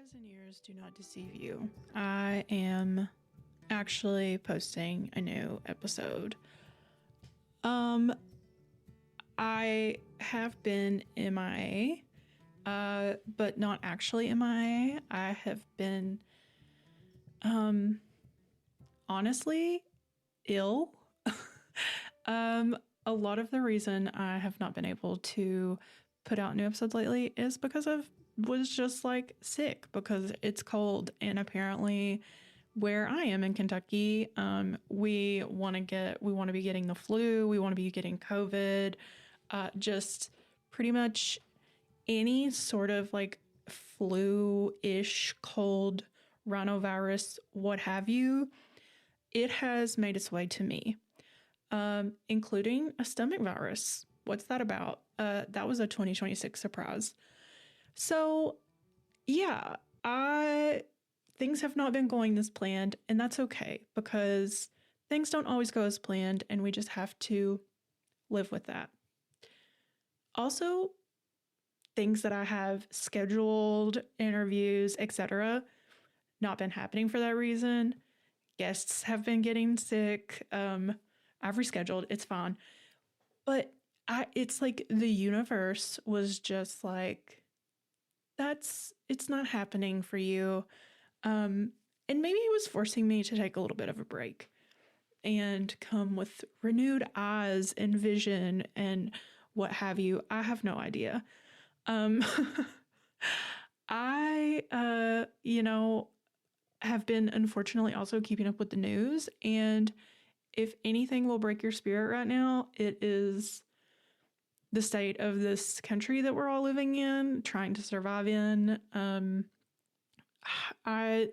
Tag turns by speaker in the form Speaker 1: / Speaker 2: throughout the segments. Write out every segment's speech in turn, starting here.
Speaker 1: Eyes and ears do not deceive you. I am actually posting a new episode. I have been MIA, but not actually MIA. I have been, honestly ill. A lot of the reason I have not been able to put out new episodes lately is because was just like sick because it's cold, and apparently where I am in Kentucky, we want to be getting the flu, we want to be getting COVID, just pretty much any sort of like flu-ish, cold, rhinovirus, what have you. It has made its way to me, including a stomach virus. What's that about? That was a 2026 surprise. So, yeah, things have not been going as planned, and that's okay because things don't always go as planned, and we just have to live with that. Also, things that I have scheduled, interviews, etc., not been happening for that reason. Guests have been getting sick. I've rescheduled. It's fine. But it's like the universe was just like, it's not happening for you. And maybe it was forcing me to take a little bit of a break and come with renewed eyes and vision and what have you. I have no idea. I have been unfortunately also keeping up with the news, and if anything will break your spirit right now, it is the state of this country that we're all living in, trying to survive in. I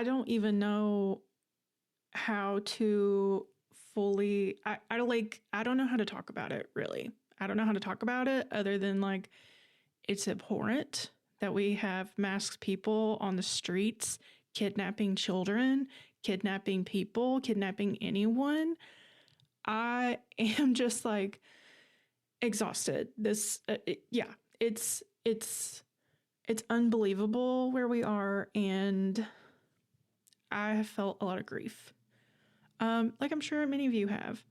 Speaker 1: don't even know how to fully, I don't know how to talk about it, really. I don't know how to talk about it other than like, it's abhorrent that we have masked people on the streets, kidnapping children, kidnapping people, kidnapping anyone. I am just like exhausted. It's unbelievable where we are, and I have felt a lot of grief. Like I'm sure many of you have.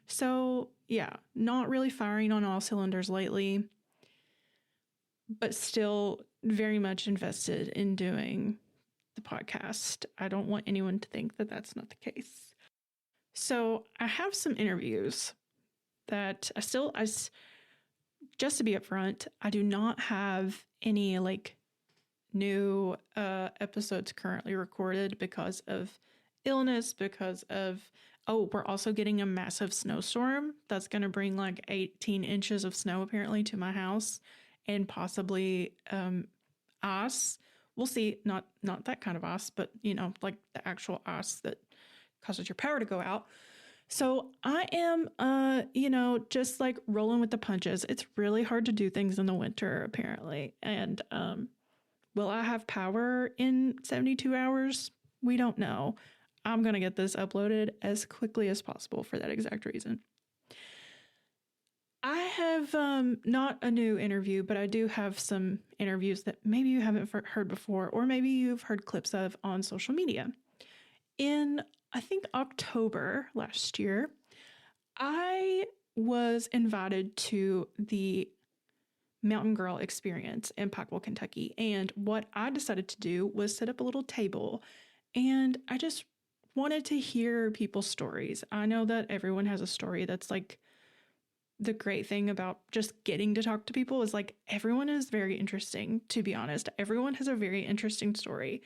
Speaker 1: So yeah, not really firing on all cylinders lately, but still very much invested in doing the podcast. I don't want anyone to think that that's not the case. So I have some interviews that just to be upfront, I do not have any like new episodes currently recorded because of illness, because of, we're also getting a massive snowstorm that's going to bring like 18 inches of snow apparently to my house, and possibly ice. We'll see, not that kind of ice, but like the actual ice that causes your power to go out. So I am, just like rolling with the punches. It's really hard to do things in the winter, apparently. And will I have power in 72 hours? We don't know. I'm going to get this uploaded as quickly as possible for that exact reason. I have not a new interview, but I do have some interviews that maybe you haven't heard before, or maybe you've heard clips of on social media. In, I think, October last year, I was invited to the Mountain Grrl Experience in Pikeville, Kentucky. And what I decided to do was set up a little table, and I just wanted to hear people's stories. I know that everyone has a story. That's like the great thing about just getting to talk to people is like everyone is very interesting, to be honest. Everyone has a very interesting story.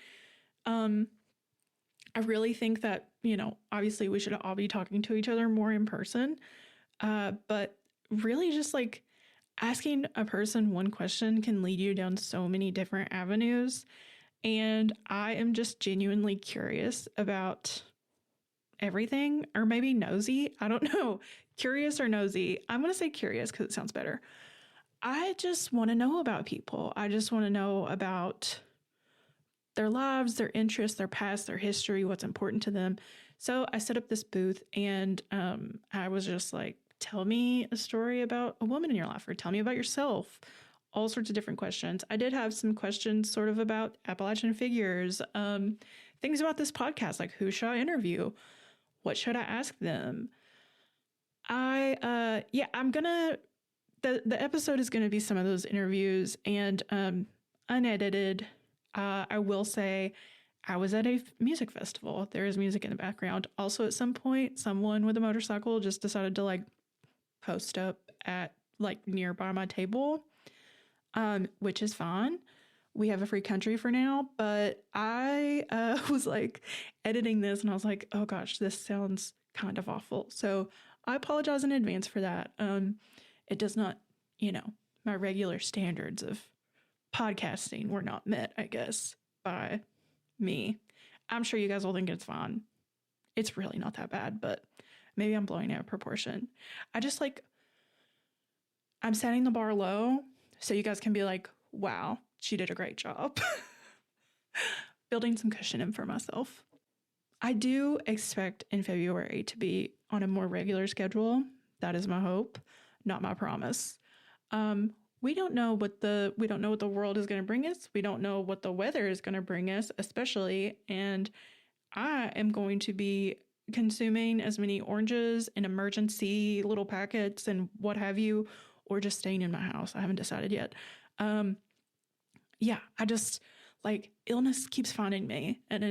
Speaker 1: I really think that, obviously we should all be talking to each other more in person. But really just like asking a person one question can lead you down so many different avenues. And I am just genuinely curious about everything, or maybe nosy. I don't know. Curious or nosy. I'm going to say curious because it sounds better. I just want to know about people. I just want to know about their lives, their interests, their past, their history, what's important to them. So I set up this booth, and I was just like, tell me a story about a woman in your life, or tell me about yourself. all sorts of different questions. I did have some questions sort of about Appalachian figures, things about this podcast, like who should I interview? What should I ask them? I'm gonna, the episode is gonna be some of those interviews and unedited. I will say I was at a music festival. There is music in the background. Also, at some point, someone with a motorcycle just decided to like post up at like nearby my table, which is fine. We have a free country for now, but I was like editing this and I was like, oh gosh, this sounds kind of awful. So I apologize in advance for that. It does not, my regular standards of podcasting were not met, I guess, by me. I'm sure you guys will think it's fine. It's really not that bad, but maybe I'm blowing out of proportion. I'm setting the bar low so you guys can be like, wow, she did a great job. Building some cushion in for myself. I do expect in February to be on a more regular schedule. That is my hope, not my promise. We don't know what the world is going to bring us. We don't know what the weather is going to bring us, especially. And I am going to be consuming as many oranges and emergency little packets and what have you, or just staying in my house. I haven't decided yet. I just illness keeps finding me and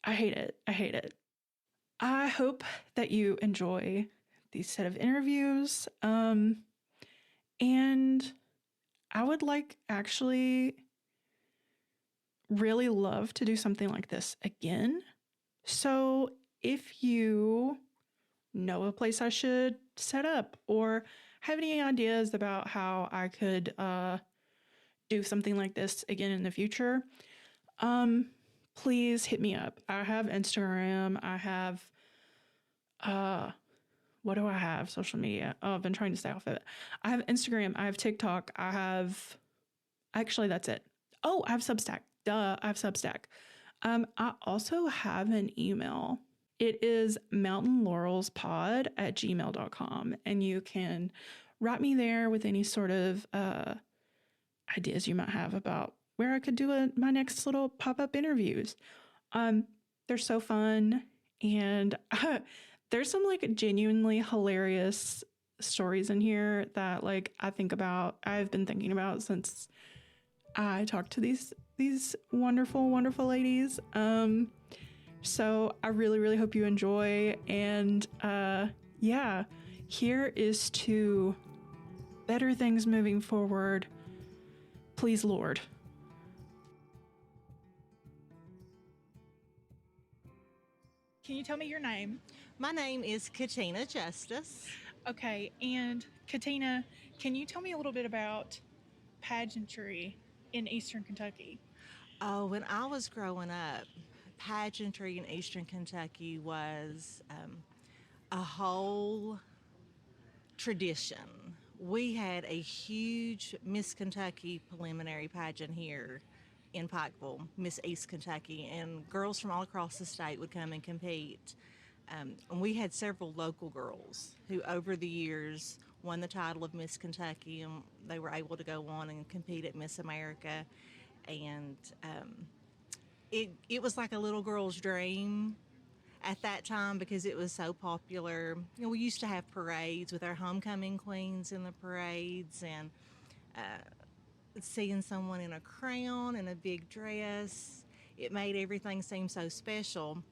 Speaker 1: I hate it. I hope that you enjoy these set of interviews. And I would actually really love to do something like this again. So if you know a place I should set up or have any ideas about how I could do something like this again in the future, please hit me up. I have Instagram. I have, what do I have? Social media. Oh, I've been trying to stay off of it. I have Instagram. I have TikTok. Actually, that's it. Oh, I have Substack. Duh, I have Substack. I also have an email. It is mountainlaurelspod@gmail.com. And you can write me there with any sort of ideas you might have about where I could do my next little pop-up interviews. They're so fun. And there's some genuinely hilarious stories in here that I've been thinking about since I talked to these wonderful, wonderful ladies. So I really, really hope you enjoy. And here is to better things moving forward. Please, Lord. Can you tell me your name?
Speaker 2: My name is Katina Justice.
Speaker 1: Okay, and Katina, can you tell me a little bit about pageantry in Eastern Kentucky?
Speaker 2: Oh, when I was growing up, pageantry in Eastern Kentucky was a whole tradition. We had a huge Miss Kentucky preliminary pageant here in Pikeville, Miss East Kentucky, and girls from all across the state would come and compete. And we had several local girls who over the years won the title of Miss Kentucky, and they were able to go on and compete at Miss America. And it was like a little girl's dream at that time because it was so popular. We used to have parades with our homecoming queens in the parades, and seeing someone in a crown and a big dress, it made everything seem so special.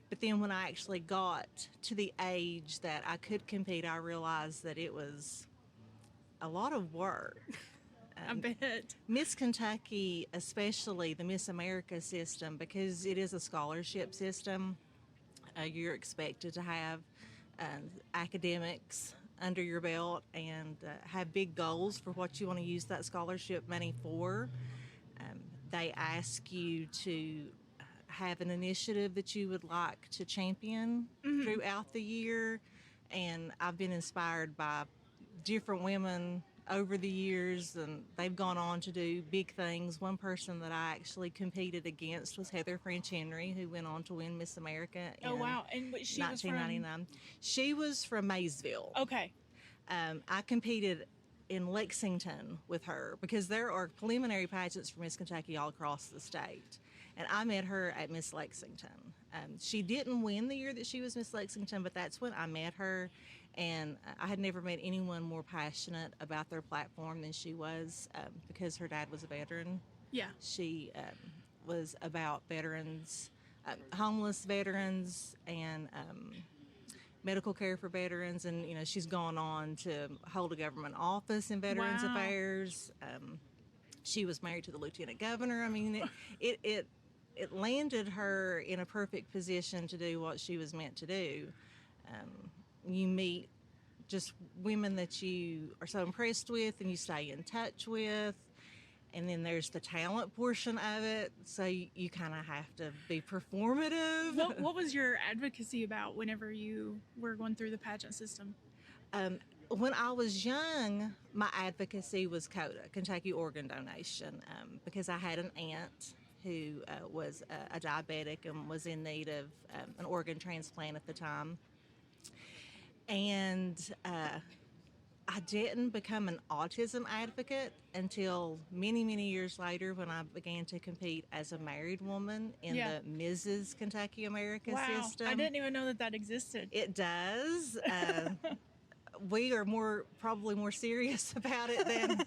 Speaker 2: But then when I actually got to the age that I could compete, I realized that it was a lot of work.
Speaker 1: I bet.
Speaker 2: Miss Kentucky, especially the Miss America system, because it is a scholarship system, you're expected to have academics under your belt and have big goals for what you want to use that scholarship money for. They ask you to have an initiative that you would like to champion throughout the year, and I've been inspired by different women over the years, and they've gone on to do big things. One person that I actually competed against was Heather French Henry, who went on to win Miss America in 1999. She was from Maysville.
Speaker 1: Okay.
Speaker 2: I competed in Lexington with her because there are preliminary pageants for Miss Kentucky all across the state. And I met her at Miss Lexington. She didn't win the year that she was Miss Lexington, but that's when I met her. And I had never met anyone more passionate about their platform than she was because her dad was a veteran.
Speaker 1: Yeah.
Speaker 2: She was about veterans, homeless veterans, and medical care for veterans. And, she's gone on to hold a government office in Veterans
Speaker 1: Wow.
Speaker 2: Affairs. She was married to the lieutenant governor. I mean, it landed her in a perfect position to do what she was meant to do. You meet just women that you are so impressed with and you stay in touch with. And then there's the talent portion of it. So you kind of have to be performative.
Speaker 3: What was your advocacy about whenever you were going through the pageant system?
Speaker 2: When I was young, my advocacy was CODA, Kentucky Organ Donation, because I had an aunt who was a diabetic and was in need of an organ transplant at the time. And I didn't become an autism advocate until many, many years later when I began to compete as a married woman in the Mrs. Kentucky America system.
Speaker 3: I didn't even know that existed.
Speaker 2: It does. We are probably more serious about it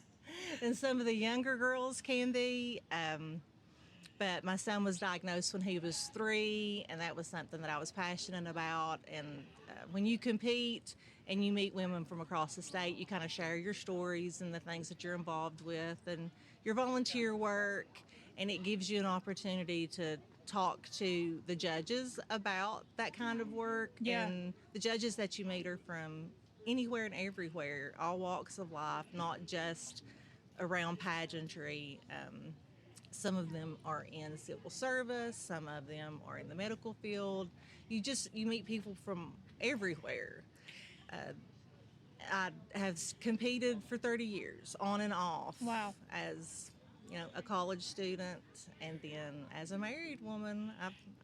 Speaker 2: than some of the younger girls can be. But my son was diagnosed when he was 3, and that was something that I was passionate about. And when you compete and you meet women from across the state, you kind of share your stories and the things that you're involved with and your volunteer work, and it gives you an opportunity to talk to the judges about that kind of work.
Speaker 3: Yeah.
Speaker 2: And the judges that you meet are from anywhere and everywhere, all walks of life, not just around pageantry. Some of them are in civil service, some of them are in the medical field. You meet people from everywhere. I have competed for 30 years on and off.
Speaker 3: Wow.
Speaker 2: As a college student, and then as a married woman,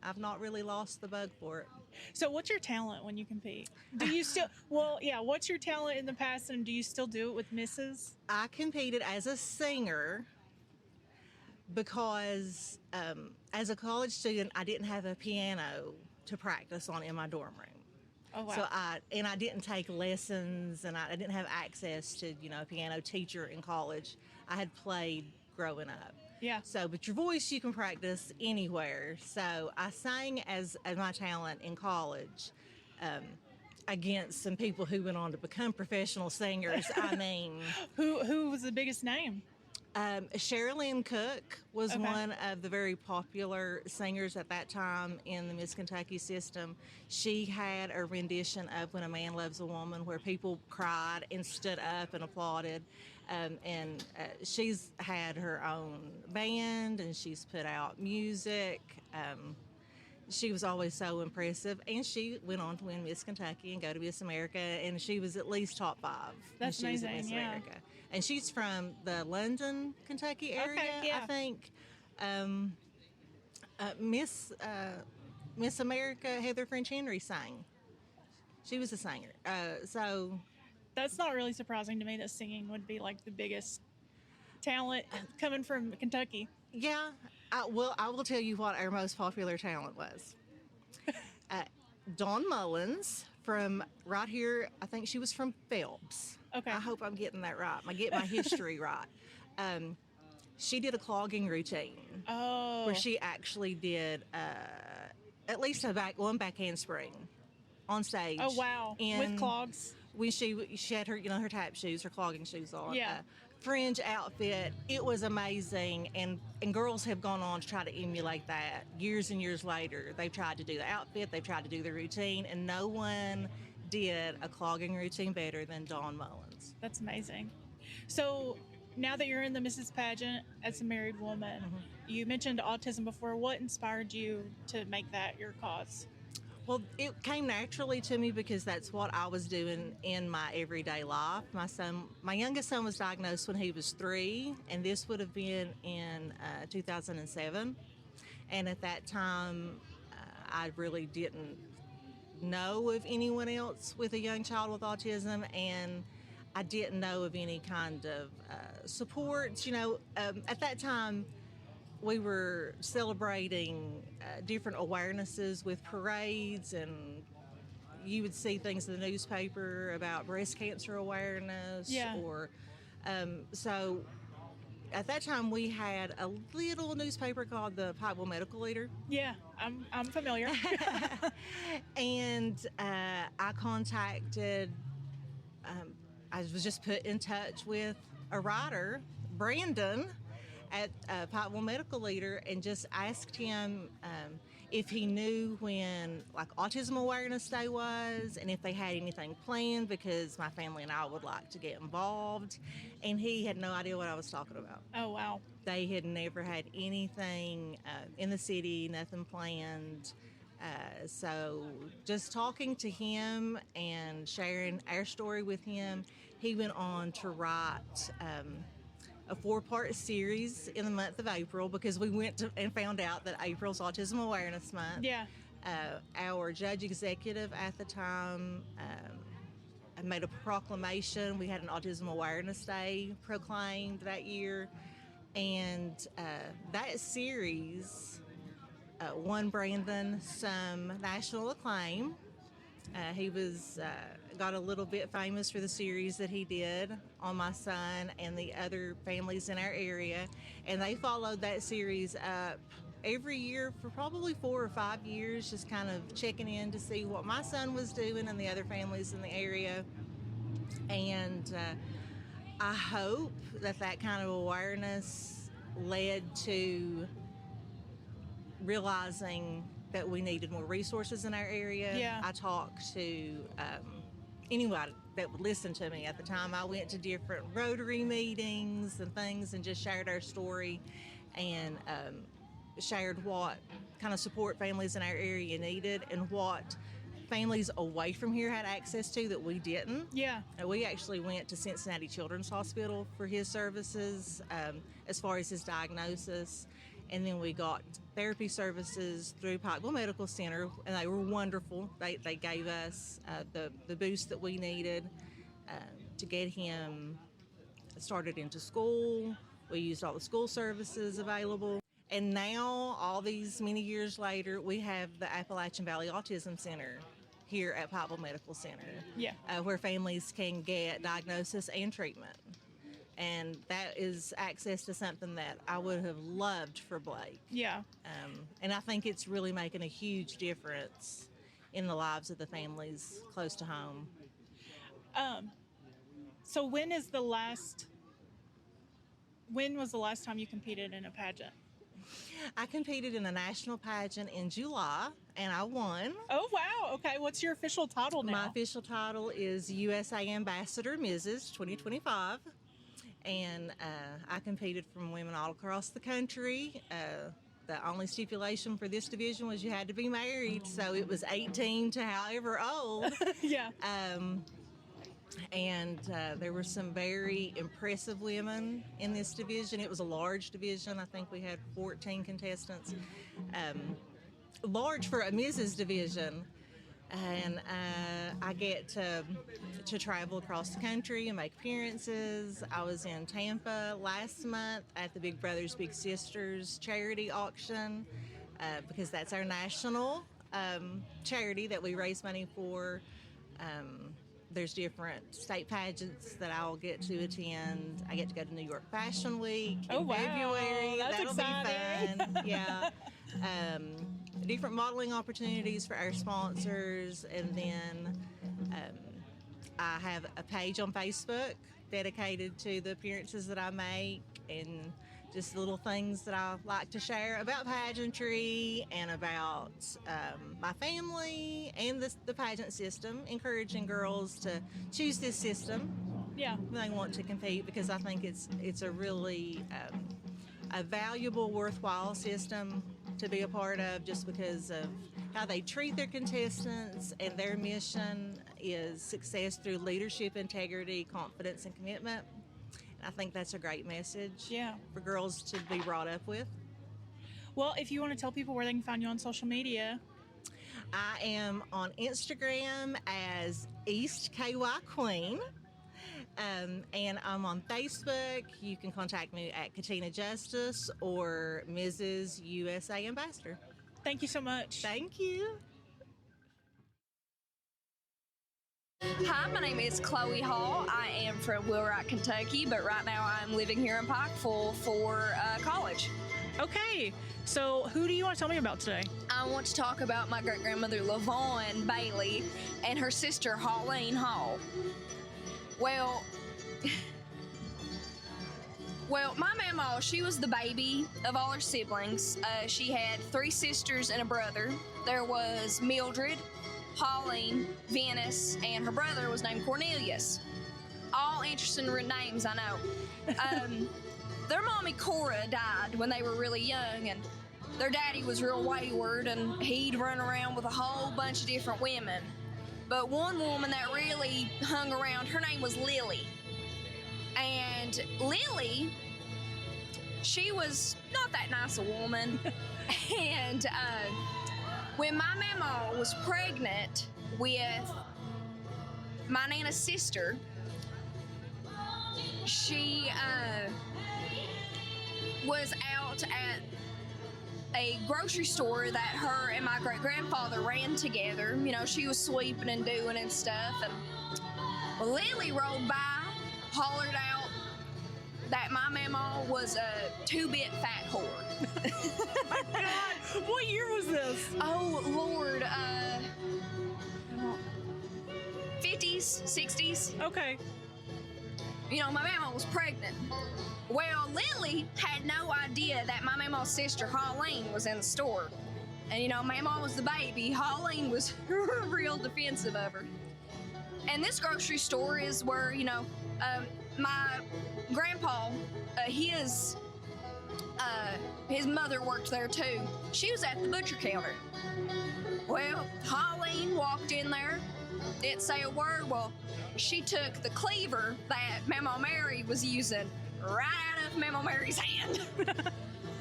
Speaker 2: I've not really lost the bug for it.
Speaker 3: So what's your talent when you compete? Do you still, what's your talent in the past, and do you still do it with Mrs.?
Speaker 2: I competed as a singer because as a college student, I didn't have a piano to practice on in my dorm room.
Speaker 3: Oh, wow.
Speaker 2: So I didn't take lessons, and I didn't have access to, a piano teacher in college. I had played growing up.
Speaker 3: Yeah.
Speaker 2: So, but your voice you can practice anywhere. So I sang as my talent in college against some people who went on to become professional singers. I mean,
Speaker 3: Who was the biggest name?
Speaker 2: Sherilyn Cook was
Speaker 3: Okay.
Speaker 2: one of the very popular singers at that time in the Miss Kentucky system. She had a rendition of When a Man Loves a Woman where people cried and stood up and applauded. And she's had her own band, and she's put out music. She was always so impressive, and she went on to win Miss Kentucky and go to Miss America, and she was at least top 5.
Speaker 3: That's
Speaker 2: when she was at
Speaker 3: amazing,
Speaker 2: Miss
Speaker 3: yeah.
Speaker 2: America. And she's from the London, Kentucky area,
Speaker 3: yeah.
Speaker 2: I think. Miss America, Heather French Henry sang. She was a singer. So
Speaker 3: That's not really surprising to me that singing would be like the biggest talent coming from Kentucky.
Speaker 2: yeah, I will tell you what our most popular talent was. Dawn Mullins from right here. I think she was from Phelps.
Speaker 3: Okay.
Speaker 2: I hope I'm getting that right. I get my history right. She did a clogging routine
Speaker 3: Oh.
Speaker 2: where she actually did at least one back handspring on stage.
Speaker 3: Oh, wow. With
Speaker 2: And
Speaker 3: clogs.
Speaker 2: when she had her her tap shoes, her clogging shoes on.
Speaker 3: Yeah.
Speaker 2: Fringe outfit. It was amazing, and girls have gone on to try to emulate that years and years later. They've tried to do the outfit, they've tried to do the routine, and no one did a clogging routine better than Dawn Mullins.
Speaker 3: That's amazing. So now that you're in the Mrs. Pageant as a married woman, you mentioned autism before. What inspired you to make that your cause?
Speaker 2: Well, it came naturally to me because that's what I was doing in my everyday life. My youngest son was diagnosed when he was 3, and this would have been in 2007. And at that time, I really didn't know of anyone else with a young child with autism, and I didn't know of any kind of supports. At that time, we were celebrating different awarenesses with parades, and you would see things in the newspaper about breast cancer awareness.
Speaker 3: Yeah.
Speaker 2: Or so at that time we had a little newspaper called the Pikeville Medical Leader.
Speaker 3: Yeah, I'm familiar.
Speaker 2: And I contacted, I was just put in touch with a writer, Brandon, at Pikeville Medical Leader, and just asked him if he knew when like Autism Awareness Day was, and if they had anything planned, because my family and I would like to get involved. And he had no idea what I was talking about.
Speaker 3: Oh, wow.
Speaker 2: They had never had anything in the city, nothing planned. So just talking to him and sharing our story with him, he went on to write a 4-part series in the month of April, because we went and found out that April's Autism Awareness Month.
Speaker 3: Yeah.
Speaker 2: Our judge executive at the time made a proclamation. We had an Autism Awareness Day proclaimed that year. And that series won Brandon some national acclaim. He was got a little bit famous for the series that he did on my son and the other families in our area. And they followed that series up every year for probably 4 or 5 years, just kind of checking in to see what my son was doing and the other families in the area. And I hope that kind of awareness led to realizing that we needed more resources in our area.
Speaker 3: Yeah.
Speaker 2: I talked to anybody that would listen to me. At the time, I went to different Rotary meetings and things and just shared our story and shared what kind of support families in our area needed and what families away from here had access to that we didn't.
Speaker 3: Yeah.
Speaker 2: We actually went to Cincinnati Children's Hospital for his services as far as his diagnosis. And then we got therapy services through Pikeville Medical Center, and they were wonderful. They gave us the boost that we needed to get him started into school. We used all the school services available. And now, all these many years later, we have the Appalachian Valley Autism Center here at Pikeville Medical Center,
Speaker 3: Yeah.
Speaker 2: Where families can get diagnosis and treatment. And that is access to something that I would have loved for Blake.
Speaker 3: Yeah.
Speaker 2: And I think it's really making a huge difference in the lives of the families close to home.
Speaker 3: So when was the last time you competed in a pageant?
Speaker 2: I competed in a national pageant in July, and I won.
Speaker 3: Oh, wow. Okay. What's your official title now?
Speaker 2: My official title is USA Ambassador Mrs. 2025. And I competed from women all across the country. The only stipulation for this division was you had to be married, so it was 18 to however old.
Speaker 3: Yeah.
Speaker 2: And there were some very impressive women in this division. It was a large division. I think we had 14 contestants. Large for a Mrs. division. And I get to travel across the country and make appearances. I was in Tampa last month at the Big Brothers Big Sisters charity auction because that's our national charity that we raise money for. There's different state pageants that I'll get to attend. I get to go to New York Fashion Week in February.
Speaker 3: That's
Speaker 2: That'll
Speaker 3: exciting.
Speaker 2: be fun. Yeah. Different modeling opportunities for our sponsors, and then I have a page on Facebook dedicated to the appearances that I make and just little things that I like to share about pageantry and about my family and the pageant system, encouraging girls to choose this system
Speaker 3: Yeah.
Speaker 2: when they want to compete, because I think it's a really a valuable, worthwhile system to be a part of, just because of how they treat their contestants, and their mission is success through leadership, integrity, confidence, and commitment. And I think that's a great message for girls to be brought up with.
Speaker 3: Well, if you want to tell people where they can find you on social media.
Speaker 2: I am on Instagram as East KY Queen. And I'm on Facebook. You can contact me at Katina Justice or Mrs. USA Ambassador.
Speaker 3: Thank you so much.
Speaker 2: Thank you.
Speaker 4: Hi, my name is Chloe Hall. I am from Wheelwright, Kentucky, but right now I'm living here in Pikeville for college.
Speaker 3: Okay, so who do you want to tell me about today?
Speaker 4: I want to talk about my great-grandmother, LaVon Bailey, and her sister, Holleen Hall. Well, my mama, she was the baby of all her siblings. She had 3 sisters and a brother. There was Mildred, Holleen, Venice, and her brother was named Cornelius. All interesting names, I know. Their mommy, Cora, died when they were really young, and their daddy was real wayward, and he'd run around with a whole bunch of different women. But one woman that really hung around, her name was Lily. And Lily, she was not that nice a woman. And when my mama was pregnant with my Nana's sister, she was out at a grocery store that her and my great-grandfather ran together. You know, she was sweeping and doing and stuff, and Lily rolled by, hollered out that my mama was a 2-bit fat whore.
Speaker 3: My God, what year was this?
Speaker 4: Oh, Lord, 50s, 60s.
Speaker 3: Okay.
Speaker 4: You know, my mama was pregnant. Well, Lily had no idea that my mama's sister, Holleen, was in the store. And, you know, my mom was the baby. Holleen was real defensive of her. And this grocery store is where, you know, my grandpa, his mother worked there too. She was at the butcher counter. Well, Holleen walked in there, didn't say a word. Well, she took the cleaver that Mama Mary was using right out of Mama Mary's hand.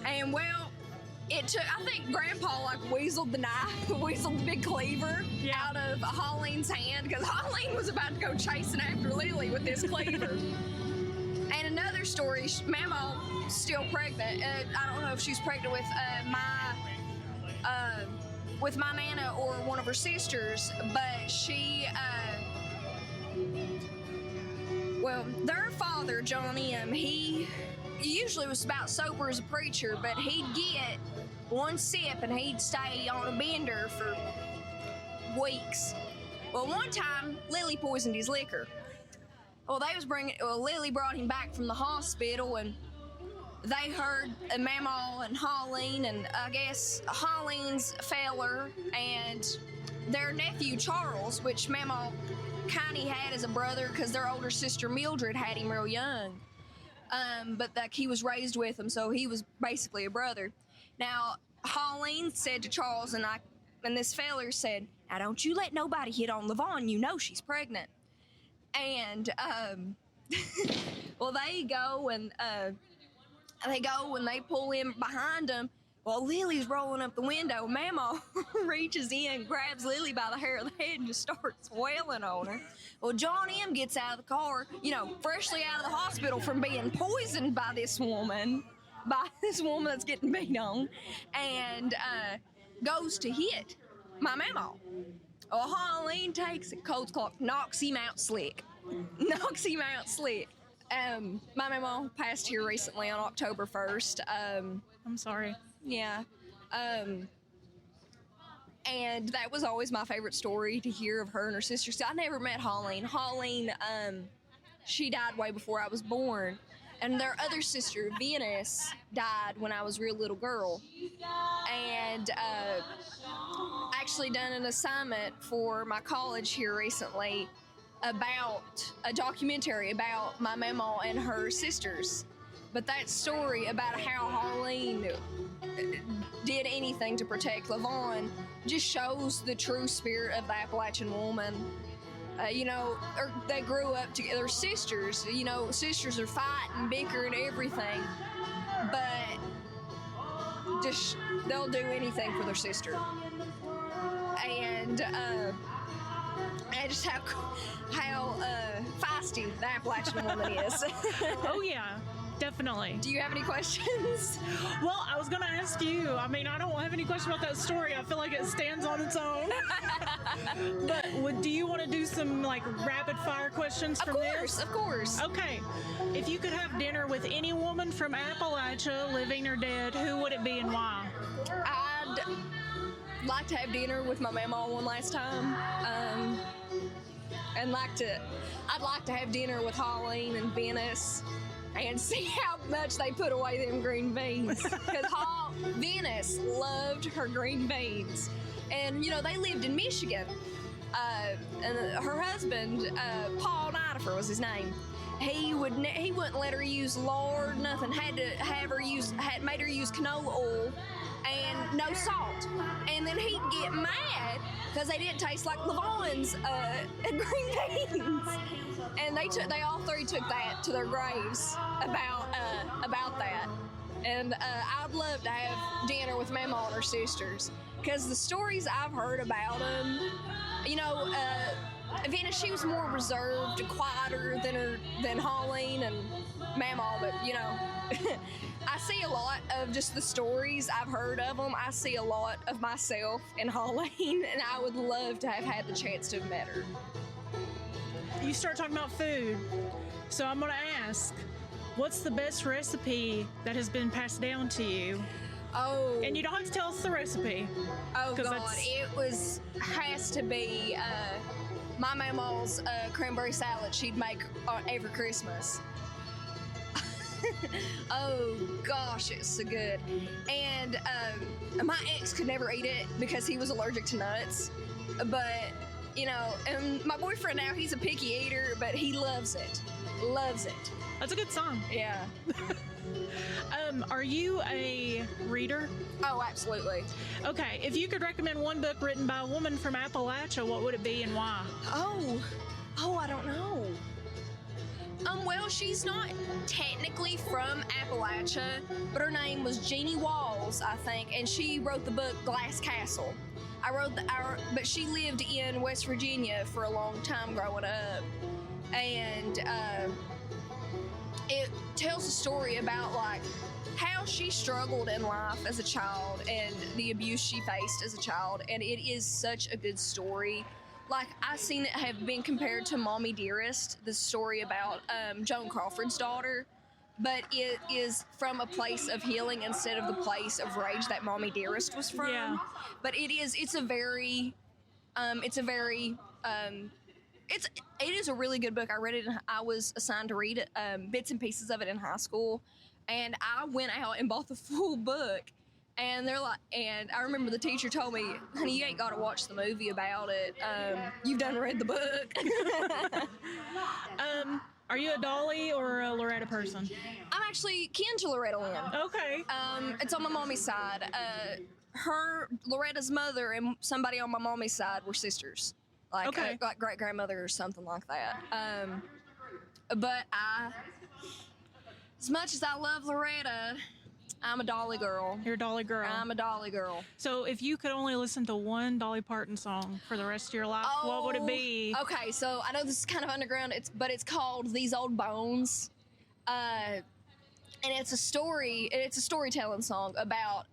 Speaker 4: And well, it took, I think Grandpa like weaseled the knife, weaseled the big cleaver out of Holleen's hand, because Holleen was about to go chasing after Lily with this cleaver. And another story, Mama still pregnant. I don't know if she's pregnant with my Nana or one of her sisters, but she, well, their father, John M., he usually was about sober as a preacher, but he'd get one sip and he'd stay on a bender for weeks. Well, one time, Lily poisoned his liquor. Well, Lily brought him back from the hospital, and they heard Mama and Holleen, and I guess Holleen's feller and their nephew Charles, which Mama kind of had as a brother because their older sister Mildred had him real young. But like he was raised with them, so he was basically a brother. Now, Holleen said to Charles, and this feller said, "Now don't you let nobody hit on LaVon, you know she's pregnant." And well, they go and they pull in behind them. Well, Lily's rolling up the window. Mama reaches in, grabs Lily by the hair of the head, and just starts wailing on her. Well, John M. gets out of the car, you know, freshly out of the hospital from being poisoned by this woman that's getting beat on, and goes to hit my mama. Well, Holleen takes it, cold clock, knocks him out slick. My mama passed here recently on October 1st.
Speaker 1: I'm sorry.
Speaker 4: Yeah. And that was always my favorite story to hear of her and her sister. See, I never met Holleen. Holleen, she died way before I was born. And their other sister, Venice, died when I was a real little girl. And actually done an assignment for my college here recently about a documentary about my mama and her sisters. But that story about how Holleen did anything to protect LaVon just shows the true spirit of the Appalachian woman. You know, they grew up together, sisters. You know, sisters are fighting, bickering, everything. But just, they'll do anything for their sister. And and just how feisty the Appalachian woman is.
Speaker 1: Oh, yeah, definitely.
Speaker 4: Do you have any questions?
Speaker 1: Well, I was going to ask you. I mean, I don't have any question about that story. I feel like it stands on its own. But do you want to do some like rapid fire questions from this?
Speaker 4: Of course.
Speaker 1: Okay. If you could have dinner with any woman from Appalachia, living or dead, who would it be and why?
Speaker 4: I'd like to have dinner with my mama one last time. I'd like to have dinner with Holleen and Venice and see how much they put away them green beans. Because Venice loved her green beans. And, you know, they lived in Michigan. And her husband, Paul Nidifer was his name. He wouldn't let her use lard, nothing. Had made her use canola oil and no salt. And then he'd get mad because they didn't taste like Levon's green beans. And they all three took that to their graves about that. And I'd love to have dinner with Mama and her sisters, because the stories I've heard about them, you know, Venice, she was more reserved and quieter than Holleen and Mama, but you know, I see a lot of just the stories I've heard of them. I see a lot of myself in Holleen, and I would love to have had the chance to have met her.
Speaker 1: You start talking about food, so I'm going to ask, what's the best recipe that has been passed down to you?
Speaker 4: Oh.
Speaker 1: And you don't have to tell us the recipe.
Speaker 4: Oh, God. Has to be my mama's cranberry salad she'd make every Christmas. Oh, gosh, it's so good. And my ex could never eat it because he was allergic to nuts. But, you know, and my boyfriend now, he's a picky eater, but he loves it. Loves it.
Speaker 1: That's a good song.
Speaker 4: Yeah.
Speaker 1: Are you a reader?
Speaker 4: Oh, absolutely.
Speaker 1: Okay, if you could recommend one book written by a woman from Appalachia, what would it be and why?
Speaker 4: Oh, I don't know. Well, she's not technically from Appalachia, but her name was Jeannie Walls, I think, and she wrote the book Glass Castle. But she lived in West Virginia for a long time growing up, and it tells a story about like how she struggled in life as a child and the abuse she faced as a child, and it is such a good story. Like, I've seen it have been compared to Mommy Dearest, the story about Joan Crawford's daughter, but it is from a place of healing instead of the place of rage that Mommy Dearest was from.
Speaker 1: Yeah.
Speaker 4: But it is a really good book. I read it, and I was assigned to read it, bits and pieces of it in high school, and I went out and bought the full book. And they're like, and I remember the teacher told me, honey, you ain't got to watch the movie about it. You've done read the book.
Speaker 1: Are you a Dolly or a Loretta person?
Speaker 4: I'm actually kin to Loretta Lynn.
Speaker 1: Okay.
Speaker 4: It's on my mommy's side. Loretta's mother and somebody on my mommy's side were sisters. Like great grandmother or something like that. But as much as I love Loretta, I'm a Dolly girl.
Speaker 1: You're a Dolly girl.
Speaker 4: I'm a Dolly girl.
Speaker 1: So if you could only listen to one Dolly Parton song for the rest of your life, what would it be?
Speaker 4: Okay, so I know this is kind of underground, but it's called These Old Bones. And it's a storytelling song about,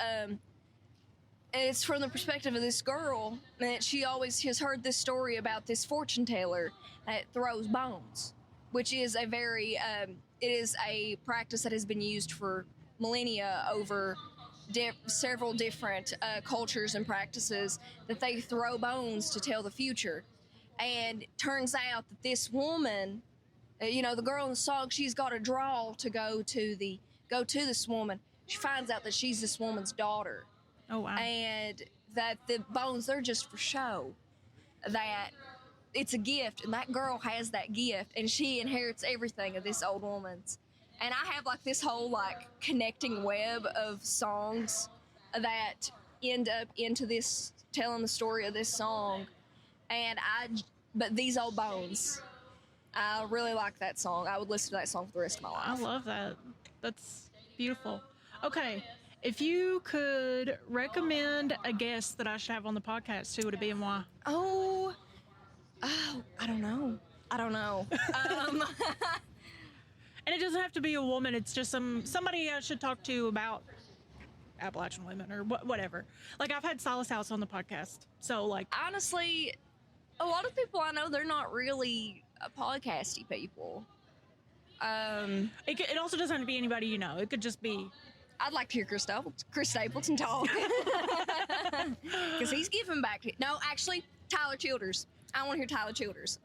Speaker 4: it's from the perspective of this girl, and she always has heard this story about this fortune teller that throws bones, which is a very, it is a practice that has been used for millennia over several different cultures and practices, that they throw bones to tell the future. And it turns out that this woman, the girl in the song, she's got a draw to go to this woman. She finds out that she's this woman's daughter.
Speaker 1: Oh, wow.
Speaker 4: And that the bones, they're just for show. That it's a gift, and that girl has that gift, and she inherits everything of this old woman's. And I have like this whole like connecting web of songs that end up into this, telling the story of this song. But These Old Bones, I really like that song. I would listen to that song for the rest of my life.
Speaker 1: I love that. That's beautiful. Okay, if you could recommend a guest that I should have on the podcast, who would it be and why?
Speaker 4: Oh, Oh, I don't know.
Speaker 3: And it doesn't have to be a woman. It's just somebody I should talk to about Appalachian women or whatever. Like I've had Silas House on the podcast, so like
Speaker 4: Honestly, a lot of people I know, they're not really podcasty people.
Speaker 3: it also doesn't have to be anybody you know. It could just be.
Speaker 4: I'd like to hear Chris Stapleton talk because he's giving back. No, actually, Tyler Childers. I want to hear Tyler Childers.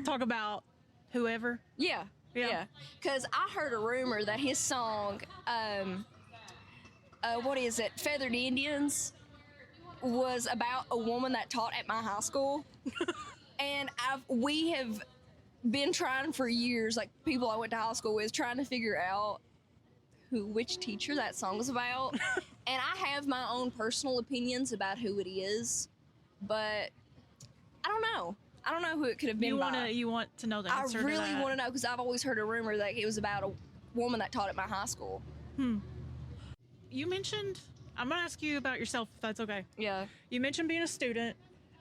Speaker 3: Talk about whoever.
Speaker 4: Yeah. Because I heard a rumor that his song, what is it, Feathered Indians, was about a woman that taught at my high school. And we have been trying for years, like people I went to high school with, trying to figure out which teacher that song was about. And I have my own personal opinions about who it is, but I don't know. I don't know who it could have been.
Speaker 3: You want to know the answer?
Speaker 4: I really
Speaker 3: to that.
Speaker 4: want to know because I've always heard a rumor that it was about a woman that taught at my high school.
Speaker 3: You mentioned. I'm gonna ask you about yourself, if that's okay.
Speaker 4: Yeah.
Speaker 3: You mentioned being a student,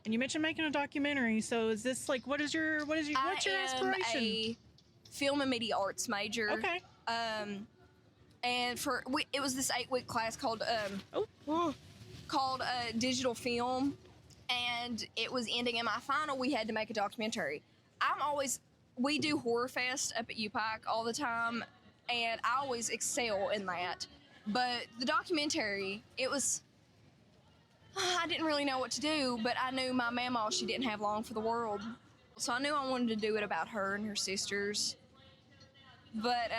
Speaker 3: and you mentioned making a documentary. So is this like what's your aspiration?
Speaker 4: A film and media arts major.
Speaker 3: Okay.
Speaker 4: And it was this 8-week class called digital film. And it was ending in my final, we had to make a documentary. We do Horror Fest up at UPike all the time, and I always excel in that. But the documentary, I didn't really know what to do, but I knew my mama, she didn't have long for the world. So I knew I wanted to do it about her and her sisters. But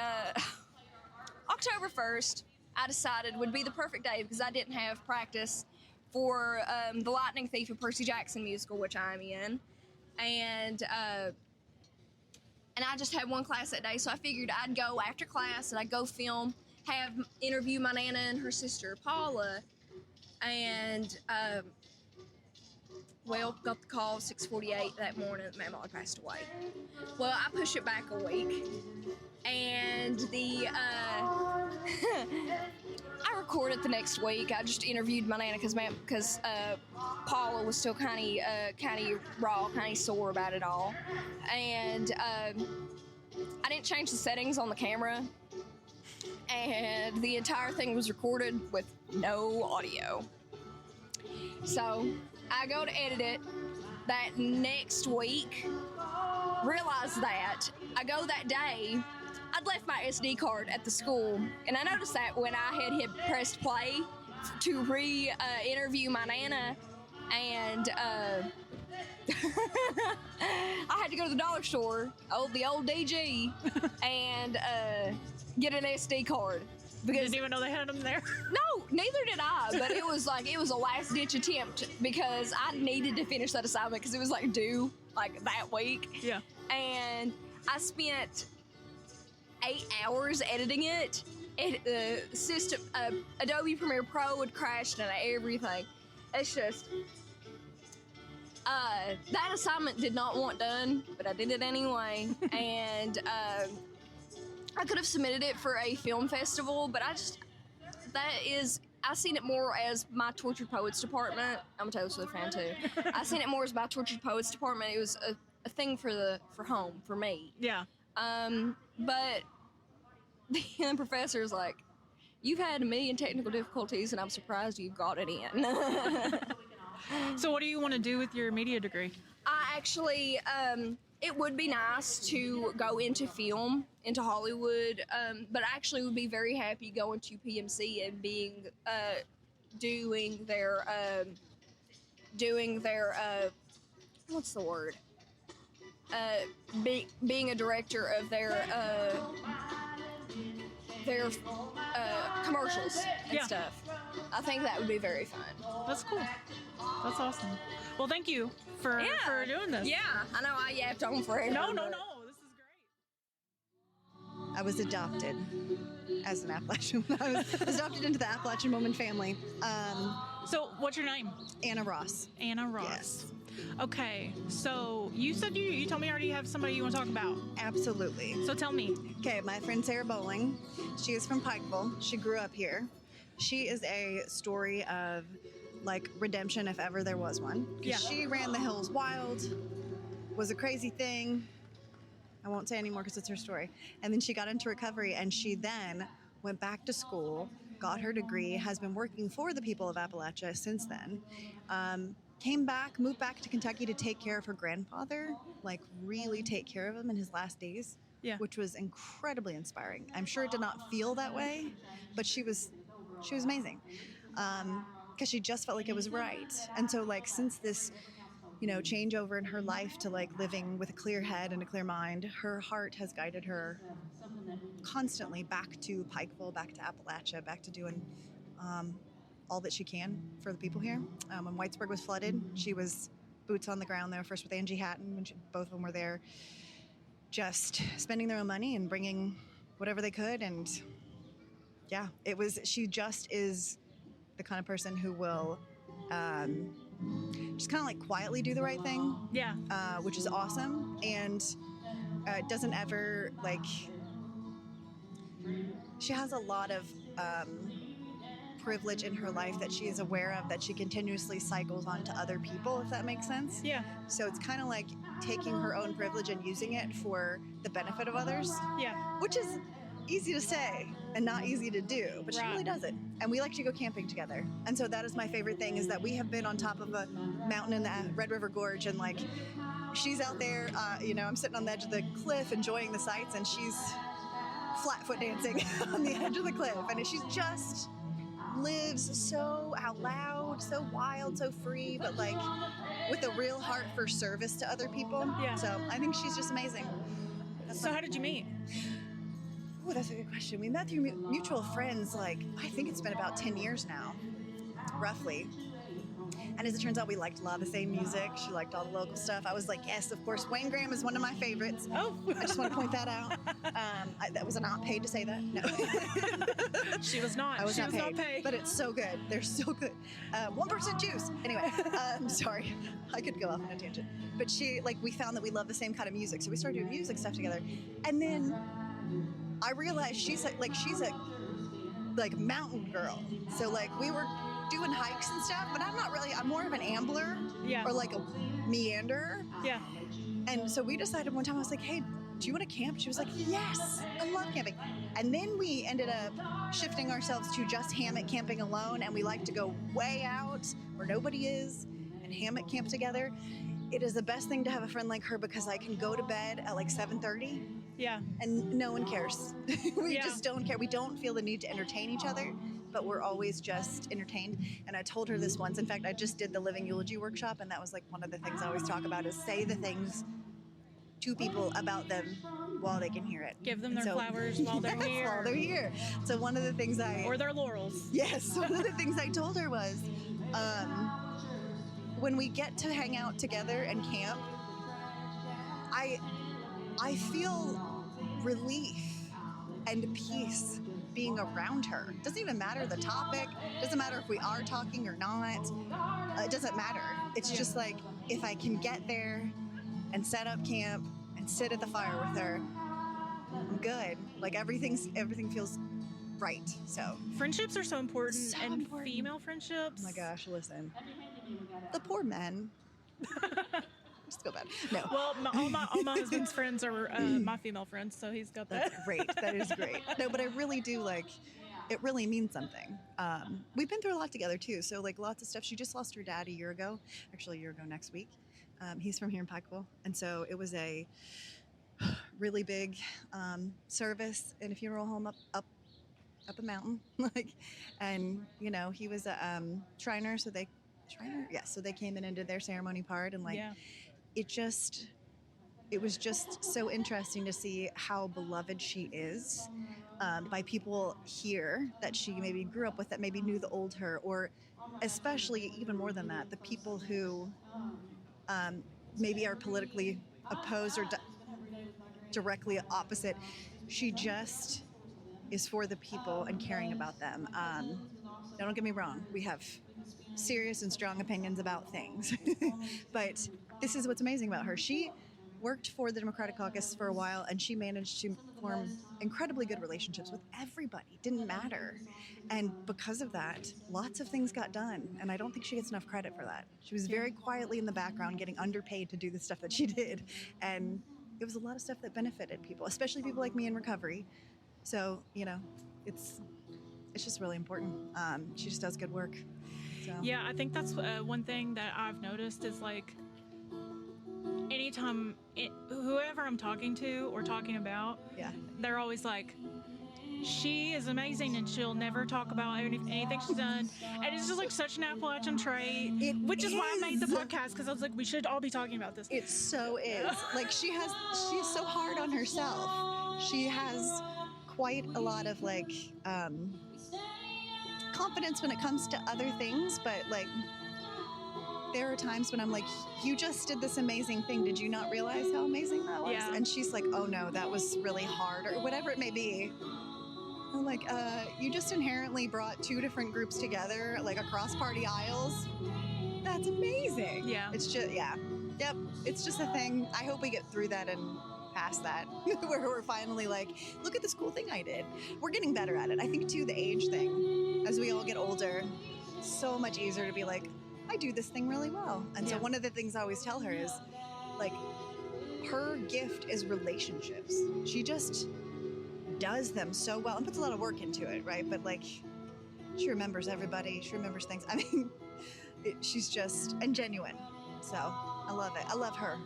Speaker 4: October 1st, I decided would be the perfect day because I didn't have practice for the Lightning Thief of Percy Jackson musical, which I'm in. And I just had one class that day, so I figured I'd go after class and I'd go film, interview my Nana and her sister, Paula. And, got the call 6:48 that morning that Mama had passed away. Well, I pushed it back a week. And I recorded the next week. I just interviewed my Nana because Paula was still kind of raw, kind of sore about it all. And I didn't change the settings on the camera. And the entire thing was recorded with no audio. So I go to edit it that next week, realized that. I go that day, I'd left my SD card at the school, and I noticed that when I had pressed play to interview my Nana, and I had to go to the dollar store, the old DG, and get an SD card. Because
Speaker 3: didn't even know they had them there.
Speaker 4: No, neither did I. But it was a last ditch attempt because I needed to finish that assignment because it was due that week.
Speaker 3: Yeah.
Speaker 4: And I spent 8 hours editing it. The system, Adobe Premiere Pro had crashed and everything. It's just that assignment did not want done, but I did it anyway. And I could have submitted it for a film festival, but I seen it more as my Tortured Poets department. I'm a Taylor Swift fan too. I seen it more as my Tortured Poets department. It was a thing for home, for me.
Speaker 3: Yeah.
Speaker 4: But the professor's like, you've had a million technical difficulties and I'm surprised you got it in.
Speaker 3: So what do you want to do with your media degree?
Speaker 4: I actually, it would be nice to go into film, into Hollywood, but I actually would be very happy going to PMC and doing their what's the word? Being a director of their commercials and stuff. I think that would be very fun.
Speaker 3: That's cool. That's awesome. Well, thank you for doing this.
Speaker 4: Yeah, I know I yapped on forever.
Speaker 3: No. This is great.
Speaker 5: I was adopted as an Appalachian. I was adopted into the Appalachian woman family.
Speaker 3: So, what's your name?
Speaker 5: Anna Ross.
Speaker 3: Anna Ross.
Speaker 5: Yes.
Speaker 3: Okay, so you said you told me you already have somebody you want to talk about.
Speaker 5: Absolutely.
Speaker 3: So tell me.
Speaker 5: Okay, my friend Sarah Bowling. She is from Pikeville. She grew up here. She is a story of redemption if ever there was one.
Speaker 3: Yeah.
Speaker 5: She ran the hills wild. was a crazy thing. I won't say anymore because it's her story. And then she got into recovery, and she then went back to school, got her degree, has been working for the people of Appalachia since then. Came back, moved back to Kentucky to take care of her grandfather, like really take care of him in his last days,
Speaker 3: Yeah.
Speaker 5: which was incredibly inspiring. I'm sure it did not feel that way, but she was amazing. Because she just felt like it was right. And so like since this, changeover in her life to like living with a clear head and a clear mind, her heart has guided her constantly back to Pikeville, back to Appalachia, back to doing all that she can for the people here. When Whitesburg was flooded, she was boots on the ground there, first with Angie Hatton, when both of them were there, just spending their own money and bringing whatever they could. And yeah, she just is the kind of person who will just kind of like quietly do the right thing.
Speaker 3: Yeah.
Speaker 5: Which is awesome. And doesn't ever like, she has a lot of privilege in her life that she is aware of, that she continuously cycles on to other people, if that makes sense.
Speaker 3: Yeah.
Speaker 5: So it's kind of like taking her own privilege and using it for the benefit of others.
Speaker 3: Yeah.
Speaker 5: Which is easy to say and not easy to do, but she really does it. And we like to go camping together. And so that is my favorite thing, is that we have been on top of a mountain in the Red River Gorge, and like she's out there, I'm sitting on the edge of the cliff enjoying the sights, and she's flat-foot dancing on the edge of the cliff. And she just lives so out loud, so wild, so free, but like with a real heart for service to other people.
Speaker 3: Yeah.
Speaker 5: So I think she's just amazing.
Speaker 3: So how did you meet?
Speaker 5: Oh, that's a good question. We met through mutual friends, like, I think it's been about 10 years now, roughly. And as it turns out, we liked a lot of the same music. She liked all the local stuff. I was like, yes, of course, Wayne Graham is one of my favorites.
Speaker 3: Oh.
Speaker 5: I just want to point that out. That was not paid to say that. No.
Speaker 3: She was not.
Speaker 5: I was not
Speaker 3: paid.
Speaker 5: But it's so good. They're so good. 1% juice. Anyway, sorry. I could go off on a tangent. But we found that we love the same kind of music. So we started doing music stuff together. And then I realized she's a mountain girl. So like we were doing hikes and stuff, but I'm more of an ambler.
Speaker 3: Yeah.
Speaker 5: Or like a meanderer.
Speaker 3: Yeah.
Speaker 5: And so we decided one time, I was like, hey, do you want to camp? She was like, yes, I love camping. And then we ended up shifting ourselves to just hammock camping alone, and we like to go way out where nobody is and hammock camp together. It is the best thing to have a friend like her, because I can go to bed at like 7:30.
Speaker 3: Yeah.
Speaker 5: And no one cares. We
Speaker 3: Yeah.
Speaker 5: just don't care. We don't feel the need to entertain each other, but we're always just entertained. And I told her this once. In fact, I just did the Living Eulogy workshop, and that was like one of the things I always talk about, is say the things to people about them while they can hear it.
Speaker 3: Give them their flowers while they're
Speaker 5: Yes,
Speaker 3: here.
Speaker 5: while they're here. So one of the things
Speaker 3: Or their laurels.
Speaker 5: Yes, one of the things I told her was, when we get to hang out together and camp, I feel relief and peace being around her. It doesn't even matter the topic. It doesn't matter if we are talking or not. It doesn't matter. It's just like, if I can get there and set up camp and sit at the fire with her, I'm good. Like everything feels right. So
Speaker 3: Friendships are so important,
Speaker 5: So
Speaker 3: and
Speaker 5: important.
Speaker 3: female friendships.
Speaker 5: oh my gosh, listen. The poor men. Just go bad. No.
Speaker 3: Well, all my husband's friends are my female friends, so he's got that.
Speaker 5: That's great. That is great. No, but I really do it really means something. We've been through a lot together too. So like lots of stuff. She just lost her dad a year ago, actually a year ago next week. He's from here in Pikeville. And so it was a really big service in a funeral home up a mountain. And he was a Shriner. So they came in and did their ceremony part. And
Speaker 3: Yeah.
Speaker 5: it was just so interesting to see how beloved she is by people here that she maybe grew up with, that maybe knew the old her, or especially even more than that, the people who maybe are politically opposed or directly opposite. She just is for the people and caring about them. Now, don't get me wrong. We have serious and strong opinions about things. But this is what's amazing about her. She worked for the Democratic Caucus for a while, and she managed to form incredibly good relationships with everybody. Didn't matter. And because of that, lots of things got done, and I don't think she gets enough credit for that. She was very quietly in the background getting underpaid to do the stuff that she did, and it was a lot of stuff that benefited people, especially people like me in recovery. So, you know, it's just really important. She just does good work. So.
Speaker 3: Yeah, I think that's one thing that I've noticed is like anytime whoever I'm talking to or talking about,
Speaker 5: Yeah.
Speaker 3: they're always like, she is amazing and she'll never talk about anything she's done. And it's just like such an Appalachian trait, which is why I made the podcast, because I was like, we should all be talking about this.
Speaker 5: It so is. Like she's so hard on herself. She has quite a lot of like confidence when it comes to other things, but like there are times when I'm like, you just did this amazing thing. Did you not realize how amazing that was?
Speaker 3: Yeah.
Speaker 5: And she's like, oh no, that was really hard, or whatever it may be. I'm like, you just inherently brought two different groups together, like across party aisles. That's amazing.
Speaker 3: Yeah.
Speaker 5: It's just, yeah. Yep. It's just a thing. I hope we get through that and past that, where we're finally like, look at this cool thing I did. We're getting better at it. I think too, the age thing, as we all get older, so much easier to be like, I do this thing really well. And so one of the things I always tell her is like, her gift is relationships. She just does them so well and puts a lot of work into it, right? But like, she remembers everybody. She remembers things. I mean, she's just, and genuine. So I love it. I love her.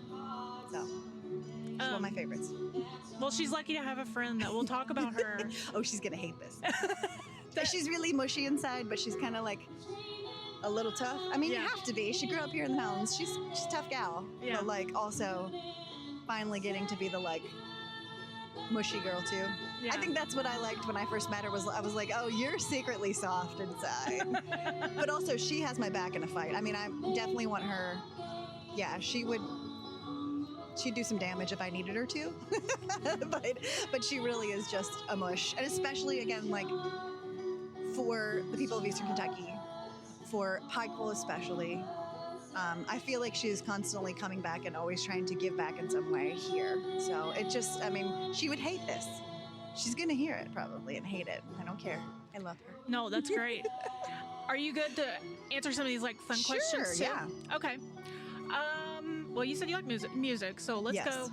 Speaker 5: So she's one of my favorites.
Speaker 3: Well, she's lucky to have a friend that will talk about her.
Speaker 5: Oh, she's going to hate this. She's really mushy inside, but she's kind of like a little tough. I mean, you have to be. She grew up here in the mountains. She's a tough gal.
Speaker 3: Yeah.
Speaker 5: But like also finally getting to be the like mushy girl too.
Speaker 3: Yeah.
Speaker 5: I think that's what I liked when I first met her. I was like, oh, you're secretly soft inside. But also she has my back in a fight. I mean, I definitely want her. Yeah, she'd do some damage if I needed her to. but she really is just a mush. And especially again, like for the people of Eastern Kentucky, for Pikeville especially, I feel like she's constantly coming back and always trying to give back in some way here. So it just, I mean, she would hate this. She's going to hear it probably and hate it. I don't care. I love her.
Speaker 3: No, that's great. Are you good to answer some of these like fun questions too?
Speaker 5: Yeah.
Speaker 3: Okay. Well, you said you like music, so let's go.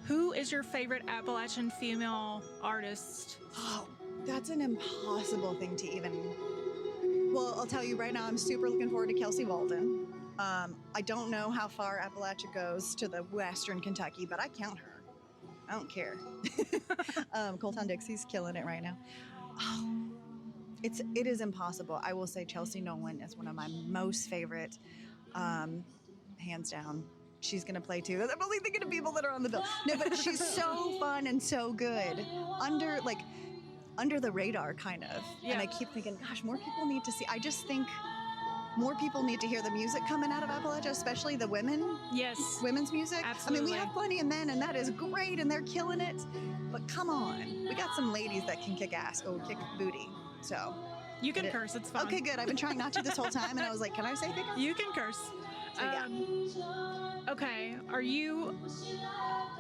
Speaker 3: Who is your favorite Appalachian female artist?
Speaker 5: Oh, that's an impossible thing to even. Well, I'll tell you right now, I'm super looking forward to Kelsey Walden. I don't know how far Appalachia goes to the Western Kentucky, but I count her. I don't care. Coletown Dixie's killing it right now. Oh, it is impossible. I will say Chelsea Nolan is one of my most favorite, hands down. She's gonna play too. I'm only thinking of people that are on the bill. No, but she's so fun and so good. Under the radar, kind of.
Speaker 3: Yeah.
Speaker 5: And I keep thinking, gosh, more people need to see. I just think more people need to hear the music coming out of Appalachia, especially the women.
Speaker 3: Yes.
Speaker 5: Women's music.
Speaker 3: Absolutely.
Speaker 5: I mean, we have plenty of men, and that is great, and they're killing it. But come on, we got some ladies that can kick ass, kick booty. So.
Speaker 3: You can curse, it's fine.
Speaker 5: Okay, good. I've been trying not to this whole time, and I was like, can I say kick ass?
Speaker 3: You can curse.
Speaker 5: So, yeah.
Speaker 3: Okay, are you...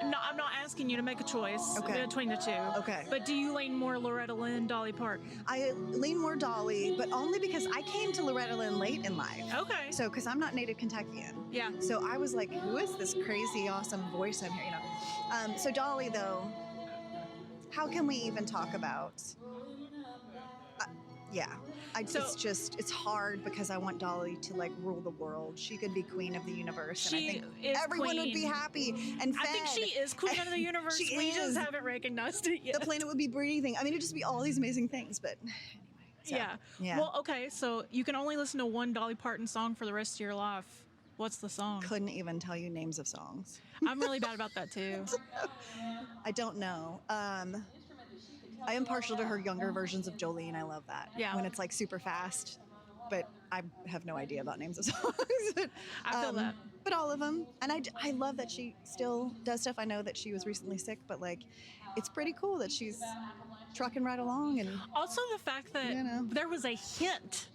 Speaker 3: No, I'm not asking you to make a choice between the two.
Speaker 5: Okay.
Speaker 3: But do you lean more Loretta Lynn, Dolly Parton?
Speaker 5: I lean more Dolly, but only because I came to Loretta Lynn late in life.
Speaker 3: Okay.
Speaker 5: So, because I'm not native Kentuckian.
Speaker 3: Yeah.
Speaker 5: So I was like, who is this crazy, awesome voice I'm hearing? So Dolly, though, how can we even talk about... yeah. It's hard because I want Dolly to like rule the world. She could be queen of the universe, and I think everyone would be happy and fed.
Speaker 3: I think she is queen of the universe. We just haven't recognized it yet.
Speaker 5: The planet would be breathing. I mean, it'd just be all these amazing things. But anyway,
Speaker 3: yeah. Well, okay. So you can only listen to one Dolly Parton song for the rest of your life. What's the song?
Speaker 5: Couldn't even tell you names of songs.
Speaker 3: I'm really bad about that too.
Speaker 5: I don't know. I am partial to her younger versions of Jolene. I love that.
Speaker 3: Yeah.
Speaker 5: When it's like super fast, but I have no idea about names of songs.
Speaker 3: I feel that.
Speaker 5: But all of them. And I love that she still does stuff. I know that she was recently sick, but like, it's pretty cool that she's trucking right along. And
Speaker 3: also the fact that there was a hint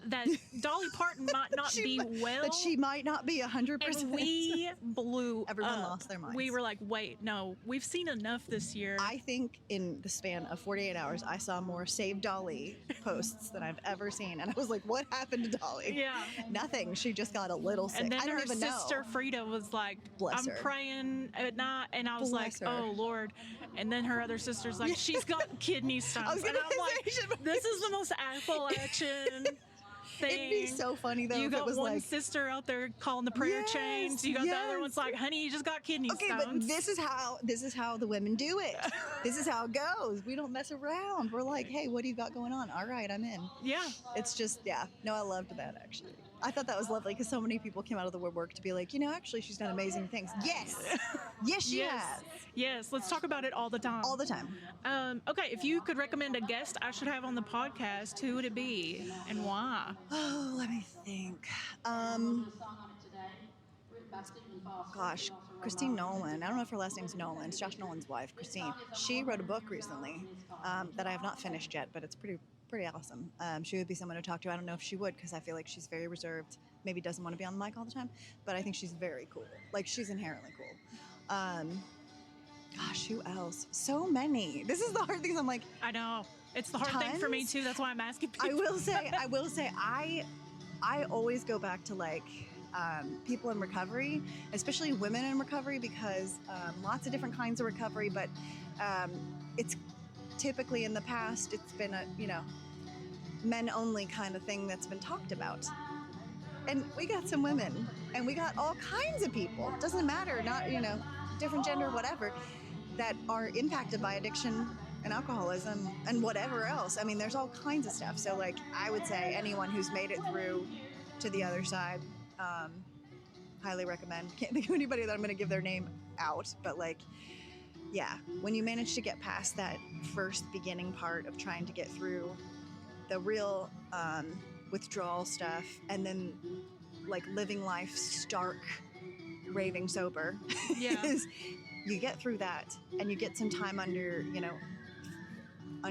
Speaker 3: that Dolly Parton might not be well.
Speaker 5: That she might not be 100%.
Speaker 3: And we blew
Speaker 5: Everyone
Speaker 3: up.
Speaker 5: lost their minds.
Speaker 3: We were like, wait, no, we've seen enough this year.
Speaker 5: I think in the span of 48 hours, I saw more Save Dolly posts than I've ever seen. And I was like, what happened to Dolly?
Speaker 3: Yeah.
Speaker 5: Nothing. She just got a little sick.
Speaker 3: And then
Speaker 5: I don't
Speaker 3: her
Speaker 5: even
Speaker 3: sister
Speaker 5: know.
Speaker 3: Frida was like,
Speaker 5: Bless
Speaker 3: I'm
Speaker 5: her.
Speaker 3: praying at night. And I was
Speaker 5: Bless
Speaker 3: like,
Speaker 5: her.
Speaker 3: oh, Lord. And then her other sister's like, she's got kidney stones. And I'm like, this is the most Appalachian thing.
Speaker 5: It'd be so funny though
Speaker 3: You
Speaker 5: if
Speaker 3: got
Speaker 5: it was
Speaker 3: one
Speaker 5: like,
Speaker 3: sister out there calling the prayer
Speaker 5: Yes,
Speaker 3: chains. You got the other
Speaker 5: yes.
Speaker 3: one's like, honey, you just got kidney
Speaker 5: okay,
Speaker 3: stones.
Speaker 5: but this is how the women do it. This is how it goes. We don't mess around. We're like, hey, what do you got going on? All right, I'm in.
Speaker 3: Yeah.
Speaker 5: It's just, yeah. No, I loved that actually. I thought that was lovely because so many people came out of the woodwork to be like, actually, she's done amazing things. Yes. Yes, she has.
Speaker 3: Yes. Let's talk about it all the time.
Speaker 5: All the time.
Speaker 3: Okay, if you could recommend a guest I should have on the podcast, who would it be and why?
Speaker 5: Oh, let me think. Gosh, Christine Nolan. I don't know if her last name's Nolan. It's Josh Nolan's wife, Christine. She wrote a book recently that I have not finished yet, but it's pretty awesome. She would be someone to talk to. I don't know if she would because I feel like she's very reserved. Maybe doesn't want to be on the mic all the time, but I think she's very cool. Like she's inherently cool. Gosh, who else? So many. This is the hard thing. I'm like,
Speaker 3: I know. It's the hard thing for me
Speaker 5: Tons?
Speaker 3: too. That's why I'm asking people.
Speaker 5: I will say, I always go back to like people in recovery, especially women in recovery, because lots of different kinds of recovery, but it's typically in the past, it's been a, men only kind of thing that's been talked about. And we got some women and we got all kinds of people. Doesn't matter, not, different gender, whatever, that are impacted by addiction and alcoholism and whatever else. I mean, there's all kinds of stuff. So like, I would say anyone who's made it through to the other side, highly recommend. Can't think of anybody that I'm going to give their name out, but like, yeah, when you manage to get past that first beginning part of trying to get through the real withdrawal stuff and then like living life stark raving sober,
Speaker 3: Yeah.
Speaker 5: is you get through that and you get some time under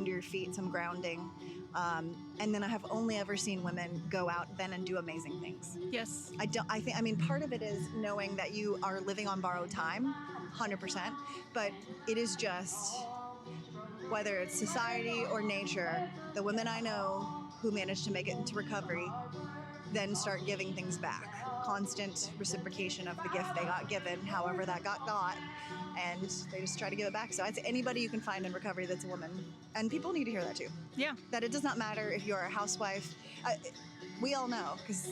Speaker 5: your feet, some grounding. And then I have only ever seen women go out then and do amazing things.
Speaker 3: Yes.
Speaker 5: I mean, part of it is knowing that you are living on borrowed time, 100%, but it is just, whether it's society or nature, the women I know who manage to make it into recovery then start giving things back. Constant reciprocation of the gift they got given, however that got, and they just try to give it back. So I'd say anybody you can find in recovery that's a woman, and people need to hear that too.
Speaker 3: Yeah.
Speaker 5: That it does not matter if you're a housewife. We all know, because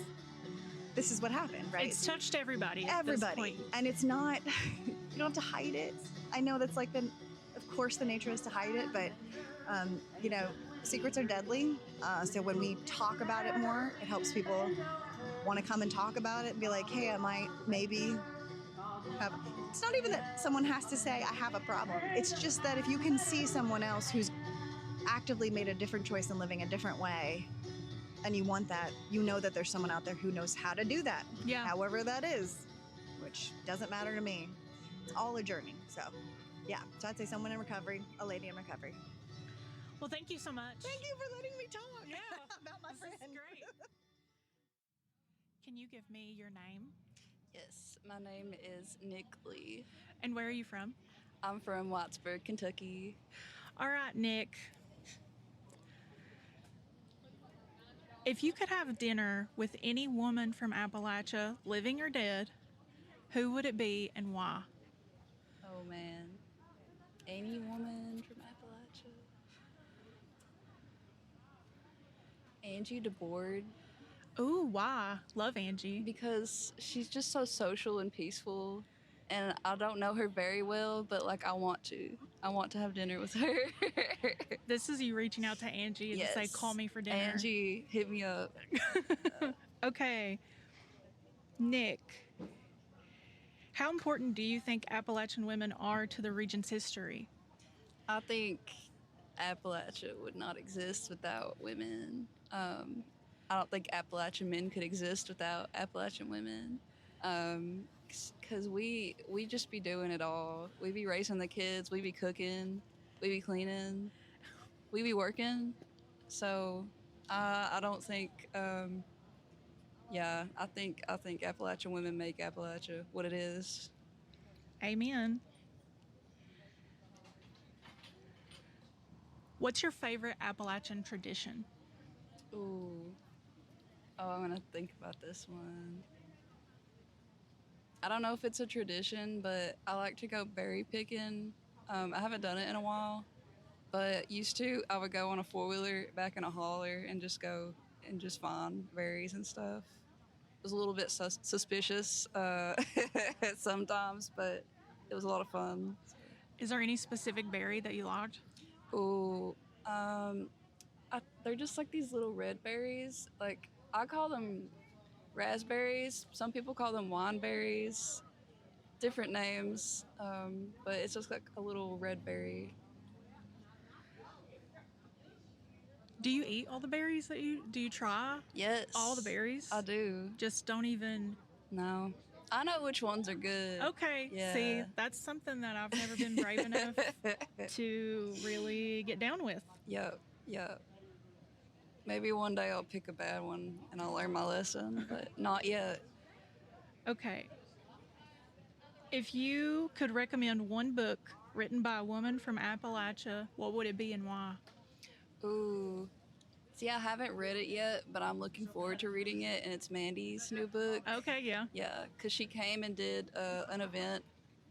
Speaker 5: this is what happened, right?
Speaker 3: It's touched everybody. At this point.
Speaker 5: And it's not, you don't have to hide it. I know that's like of course the nature is to hide it, but secrets are deadly. So when we talk about it more, it helps people want to come and talk about it and be like, hey, I might maybe have, it's not even that someone has to say I have a problem. It's just that if you can see someone else who's actively made a different choice and living a different way, and you want that, you know that there's someone out there who knows how to do that.
Speaker 3: Yeah.
Speaker 5: However that is, which doesn't matter to me. It's all a journey. So yeah, so I'd say someone in recovery, a lady in recovery.
Speaker 3: Well, thank you so much.
Speaker 5: Thank you for letting me talk about my
Speaker 3: This
Speaker 5: friend.
Speaker 3: is great. Can you give me your name?
Speaker 6: Yes, my name is Nick Lee.
Speaker 3: And where are you from?
Speaker 6: I'm from Wattsburg, Kentucky.
Speaker 3: All right, Nick. If you could have dinner with any woman from Appalachia, living or dead, who would it be and why?
Speaker 6: Oh man, any woman from Appalachia? Angie DeBoard,
Speaker 3: Ooh, why? Love Angie.
Speaker 6: because she's just so social and peaceful, and I don't know her very well, but like I want to have dinner with her.
Speaker 3: This is you reaching out to Angie and say,
Speaker 6: Yes.
Speaker 3: call me for dinner.
Speaker 6: Angie, hit me up.
Speaker 3: Okay. Nick, how important do you think Appalachian women are to the region's history?
Speaker 6: I think Appalachia would not exist without women. I don't think Appalachian men could exist without Appalachian women. Because we just be doing it all. We be raising the kids, we be cooking, we be cleaning, we be working. So I don't think. Yeah, I think Appalachian women make Appalachia what it is.
Speaker 3: Amen. What's your favorite Appalachian tradition?
Speaker 6: Ooh. Oh, I'm gonna think about this one. I don't know if it's a tradition, but I like to go berry picking. I haven't done it in a while, but used to. I would go on a 4-wheeler back in a hauler and just go and just find berries and stuff. It was a little bit suspicious sometimes, but it was a lot of fun.
Speaker 3: Is there any specific berry that you liked?
Speaker 6: Ooh, they're just like these little red berries. Like I call them raspberries. Some people call them wine berries. Different names, but it's just like a little red berry.
Speaker 3: Do you eat all the berries that you try?
Speaker 6: Yes,
Speaker 3: All the berries?
Speaker 6: I do.
Speaker 3: Just don't even.
Speaker 6: No, I know which ones are good.
Speaker 3: Okay.
Speaker 6: Yeah.
Speaker 3: See, that's something that I've never been brave enough to really get down with.
Speaker 6: Yep. Maybe one day I'll pick a bad one and I'll learn my lesson, but not yet.
Speaker 3: Okay. If you could recommend one book written by a woman from Appalachia, what would it be and why?
Speaker 6: Ooh. See, I haven't read it yet, but I'm looking forward to reading it, and it's Mandy's new book.
Speaker 3: Okay, yeah.
Speaker 6: Yeah, because she came and did an event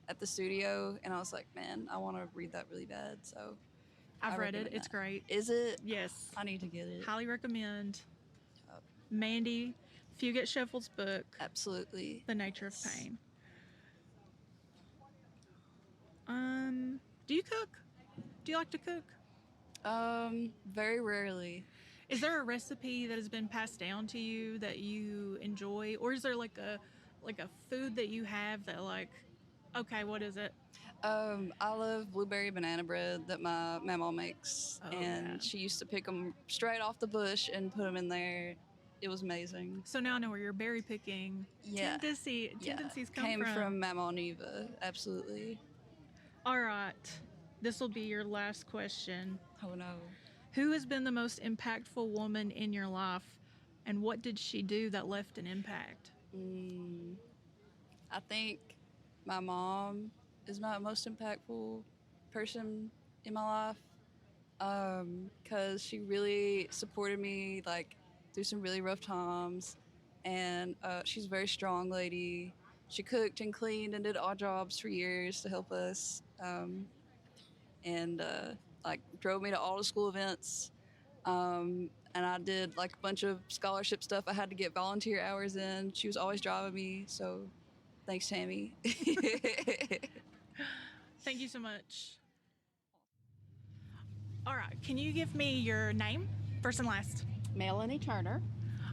Speaker 6: at the studio, and I was like, man, I want to read that really bad, so.
Speaker 3: I've
Speaker 6: I
Speaker 3: read it.
Speaker 6: recommend
Speaker 3: It's
Speaker 6: that.
Speaker 3: great.
Speaker 6: Is it?
Speaker 3: Yes.
Speaker 6: I need to get it.
Speaker 3: Highly recommend
Speaker 6: Yep.
Speaker 3: Mandy Fugit Scheffel's book,
Speaker 6: Absolutely.
Speaker 3: The Nature of Pain. Do you cook? Do you like to cook?
Speaker 6: Very rarely.
Speaker 3: Is there a recipe that has been passed down to you that you enjoy, or is there like a food that you have that like, okay, what is it?
Speaker 6: I love blueberry banana bread that my mama makes,
Speaker 3: Oh,
Speaker 6: and
Speaker 3: yeah.
Speaker 6: she used to pick them straight off the bush and put them in there. It was amazing.
Speaker 3: So now I know where your berry picking
Speaker 6: Yeah.
Speaker 3: tendencies come
Speaker 6: Came
Speaker 3: from.
Speaker 6: from Mama Neva. Absolutely.
Speaker 3: All right, this will be your last question.
Speaker 6: Oh no.
Speaker 3: Who has been the most impactful woman in your life, and what did she do that left an impact?
Speaker 6: I think my mom is my most impactful person in my life, because she really supported me like through some really rough times, and she's a very strong lady. She cooked and cleaned and did odd jobs for years to help us, and like drove me to all the school events. And I did like a bunch of scholarship stuff. I had to get volunteer hours in. She was always driving me, so thanks, Tammy.
Speaker 3: Thank you so much. All right, can you give me your name, first and last?
Speaker 7: Melanie Turner.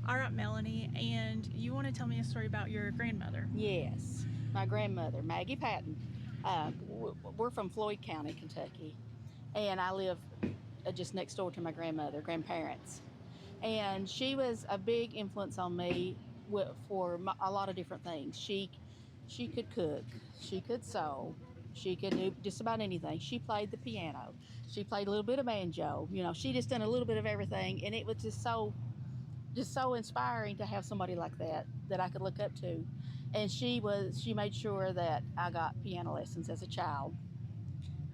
Speaker 3: All right, Melanie, and you want to tell me a story about your grandmother?
Speaker 7: Yes, my grandmother, Maggie Patton. We're from Floyd County, Kentucky, and I live just next door to my grandparents. And she was a big influence on me for a lot of different things. She could cook, she could sew, she could do just about anything. She played the piano, she played a little bit of banjo. You know, she just done a little bit of everything, and it was just so inspiring to have somebody like that I could look up to. And she made sure that I got piano lessons as a child,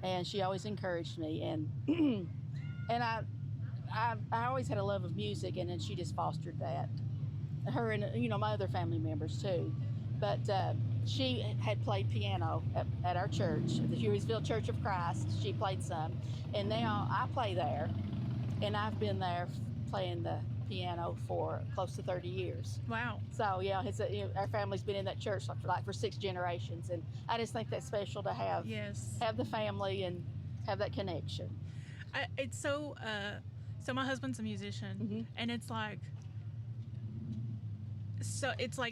Speaker 7: and she always encouraged me, and and I always had a love of music, and then she just fostered that. Her and my other family members too, but she had played piano at our church, the Hughesville Church of Christ. She played some, and now I play there, and I've been there playing the piano for close to 30 years.
Speaker 3: Wow.
Speaker 7: So yeah, our family's been in that church for 6 generations, and I just think that's special to have the family and have that connection.
Speaker 3: It's so my husband's a musician, and it's like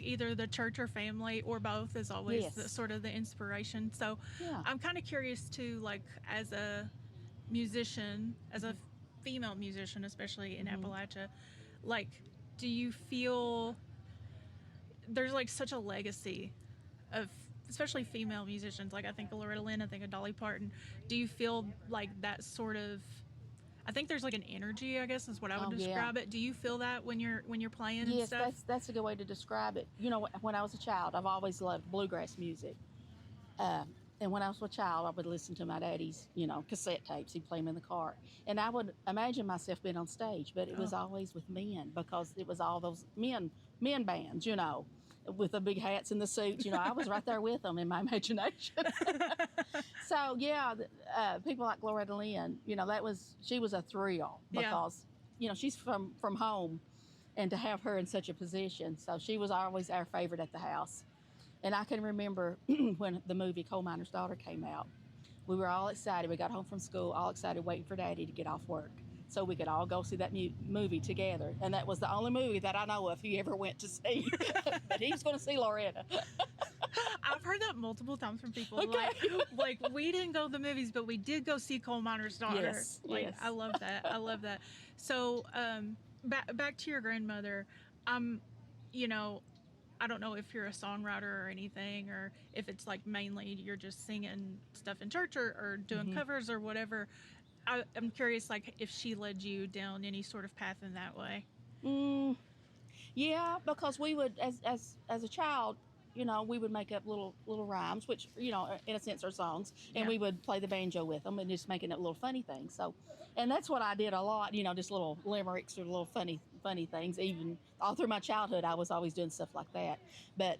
Speaker 3: either the church or family or both is always sort of the inspiration. So I'm kind of curious too, like as a musician, as a female musician, especially in Appalachia, like, do you feel there's like such a legacy of especially female musicians? Like I think of Loretta Lynn, I think of Dolly Parton. Do you feel like that sort of I think there's like an energy, I guess is what I would
Speaker 7: Oh, yeah.
Speaker 3: describe it. Do you feel that when you're playing and
Speaker 7: Yes,
Speaker 3: stuff?
Speaker 7: that's a good way to describe it. You know, when I was a child, I've always loved bluegrass music. Uh, and when I was a child, I would listen to my daddy's, cassette tapes. He'd play them in the car. And I would imagine myself being on stage, but it was always with men because it was all those men bands, with the big hats and the suits. I was right there with them in my imagination. So, yeah, people like Loretta Lynn, she was a thrill because, she's from home, and to have her in such a position. So she was always our favorite at the house. And I can remember when the movie Coal Miner's Daughter came out, we were all excited. We got home from school, all excited, waiting for Daddy to get off work so we could all go see that movie together. And that was the only movie that I know of he ever went to see. But he was going to see Loretta.
Speaker 3: I've heard that multiple times from people.
Speaker 7: Okay.
Speaker 3: Like we didn't go to the movies, but we did go see Coal Miner's Daughter.
Speaker 7: Yes, yes.
Speaker 3: I love that. I love that. So, back to your grandmother. I don't know if you're a songwriter or anything, or if it's like mainly you're just singing stuff in church or doing covers or whatever. I'm curious, like, if she led you down any sort of path in that way.
Speaker 7: Yeah, because we would, as a child, we would make up little rhymes, which, in a sense are songs, and we would play the banjo with them and just making up little funny things. So, and that's what I did a lot, just little limericks or little funny things. Even all through my childhood, I was always doing stuff like that. But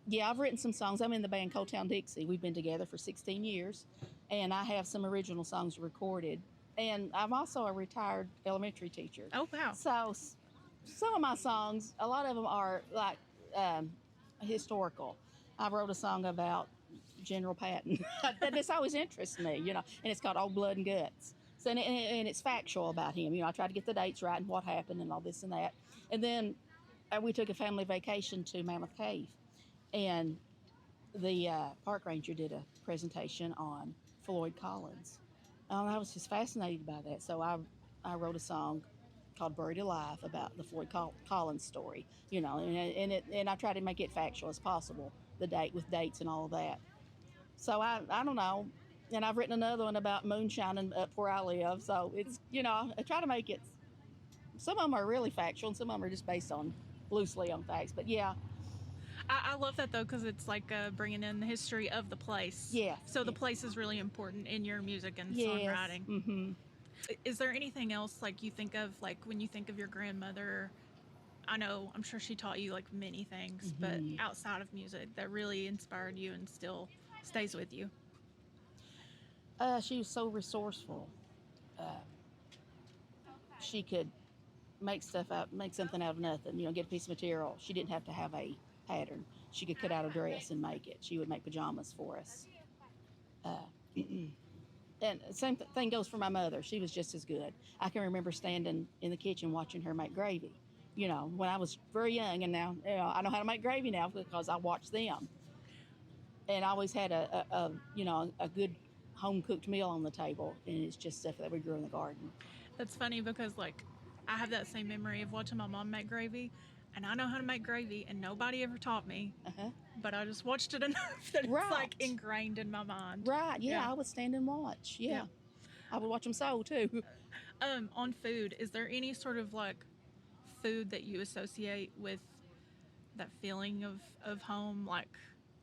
Speaker 7: yeah, I've written some songs. I'm in the band Coal Town Dixie. We've been together for 16 years, and I have some original songs recorded. And I'm also a retired elementary teacher.
Speaker 3: Oh, wow.
Speaker 7: So some of my songs, a lot of them are like historical. I wrote a song about General Patton. This always interests me, and it's called Old Blood and Guts. So, and it's factual about him. I try to get the dates right and what happened and all this and that. And then we took a family vacation to Mammoth Cave, and the park ranger did a presentation on Floyd Collins. I was just fascinated by that. So I wrote a song called Buried Alive about the Floyd Collins story, and I try to make it factual as possible, with dates and all of that. So I don't know. And I've written another one about moonshining up where I live. So it's, I try to make it, some of them are really factual and some of them are just based loosely on facts. But yeah.
Speaker 3: I love that though, because it's like bringing in the history of the place.
Speaker 7: Yeah.
Speaker 3: So the place is really important in your music and songwriting.
Speaker 7: Mm-hmm.
Speaker 3: Is there anything else like you think of, like when you think of your grandmother? I'm sure she taught you like many things, but outside of music that really inspired you and still stays with you?
Speaker 7: She was so resourceful. She could make something out of nothing, get a piece of material. She didn't have to have a pattern. She could cut out a dress and make it. She would make pajamas for us. And same thing goes for my mother. She was just as good. I can remember standing in the kitchen watching her make gravy, when I was very young, and now I know how to make gravy now because I watched them. And I always had a good home-cooked meal on the table, and it's just stuff that we grew in the garden.
Speaker 3: That's funny because, like, I have that same memory of watching my mom make gravy, and I know how to make gravy, and nobody ever taught me, but I just watched it enough that it's, like, ingrained in my mind.
Speaker 7: Right, yeah, I would stand and watch, yeah. I would watch them sew, too.
Speaker 3: On food, is there any sort of, like, food that you associate with that feeling of home, like,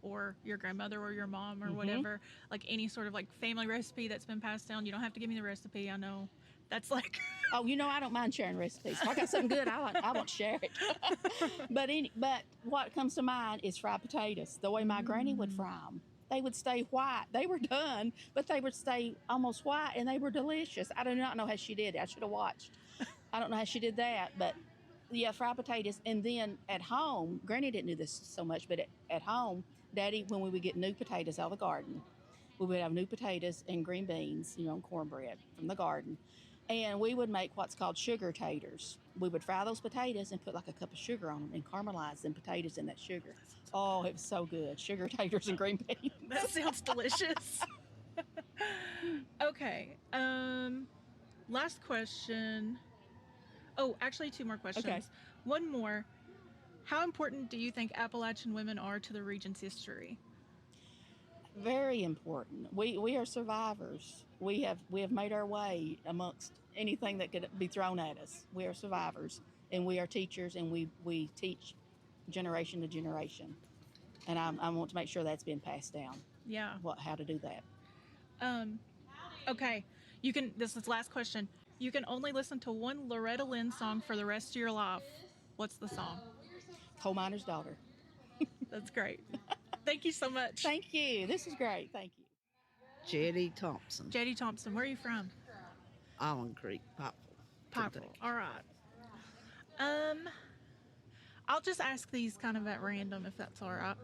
Speaker 3: or your grandmother or your mom or whatever, like any sort of like family recipe that's been passed down? You don't have to give me the recipe. I know that's like
Speaker 7: oh, I don't mind sharing recipes. If I got something good, I want to share it. But what comes to mind is fried potatoes. The way my granny would fry them, they would stay white. They were done, but they would stay almost white, and they were delicious. I do not know how she did it. I should have watched. I don't know how she did that, but yeah, fried potatoes. And then at home, Granny didn't do this so much, but at home, Daddy, when we would get new potatoes out of the garden, we would have new potatoes and green beans, and cornbread from the garden. And we would make what's called sugar taters. We would fry those potatoes and put like a cup of sugar on them and caramelize them potatoes in that sugar. Oh, it was so good. Sugar taters and green beans.
Speaker 3: That sounds delicious. Okay. Last question. Oh, actually, 2 more questions.
Speaker 7: Okay.
Speaker 3: One more. How important do you think Appalachian women are to the region's history?
Speaker 7: Very important. We are survivors. We have made our way amongst anything that could be thrown at us. We are survivors, and we are teachers, and we teach generation to generation. And I want to make sure that's been passed down.
Speaker 3: Yeah.
Speaker 7: How to do that.
Speaker 3: Okay. This is the last question. You can only listen to one Loretta Lynn song for the rest of your life. What's the song?
Speaker 7: Coal Miner's Daughter.
Speaker 3: That's great. Thank you so much.
Speaker 7: Thank you. This is great. Thank you.
Speaker 8: Jetty Thompson.
Speaker 3: Jetty Thompson, where are you from?
Speaker 8: Island Creek, Pikeville.
Speaker 3: Pikeville. All right. I'll just ask these kind of at random, if that's all right.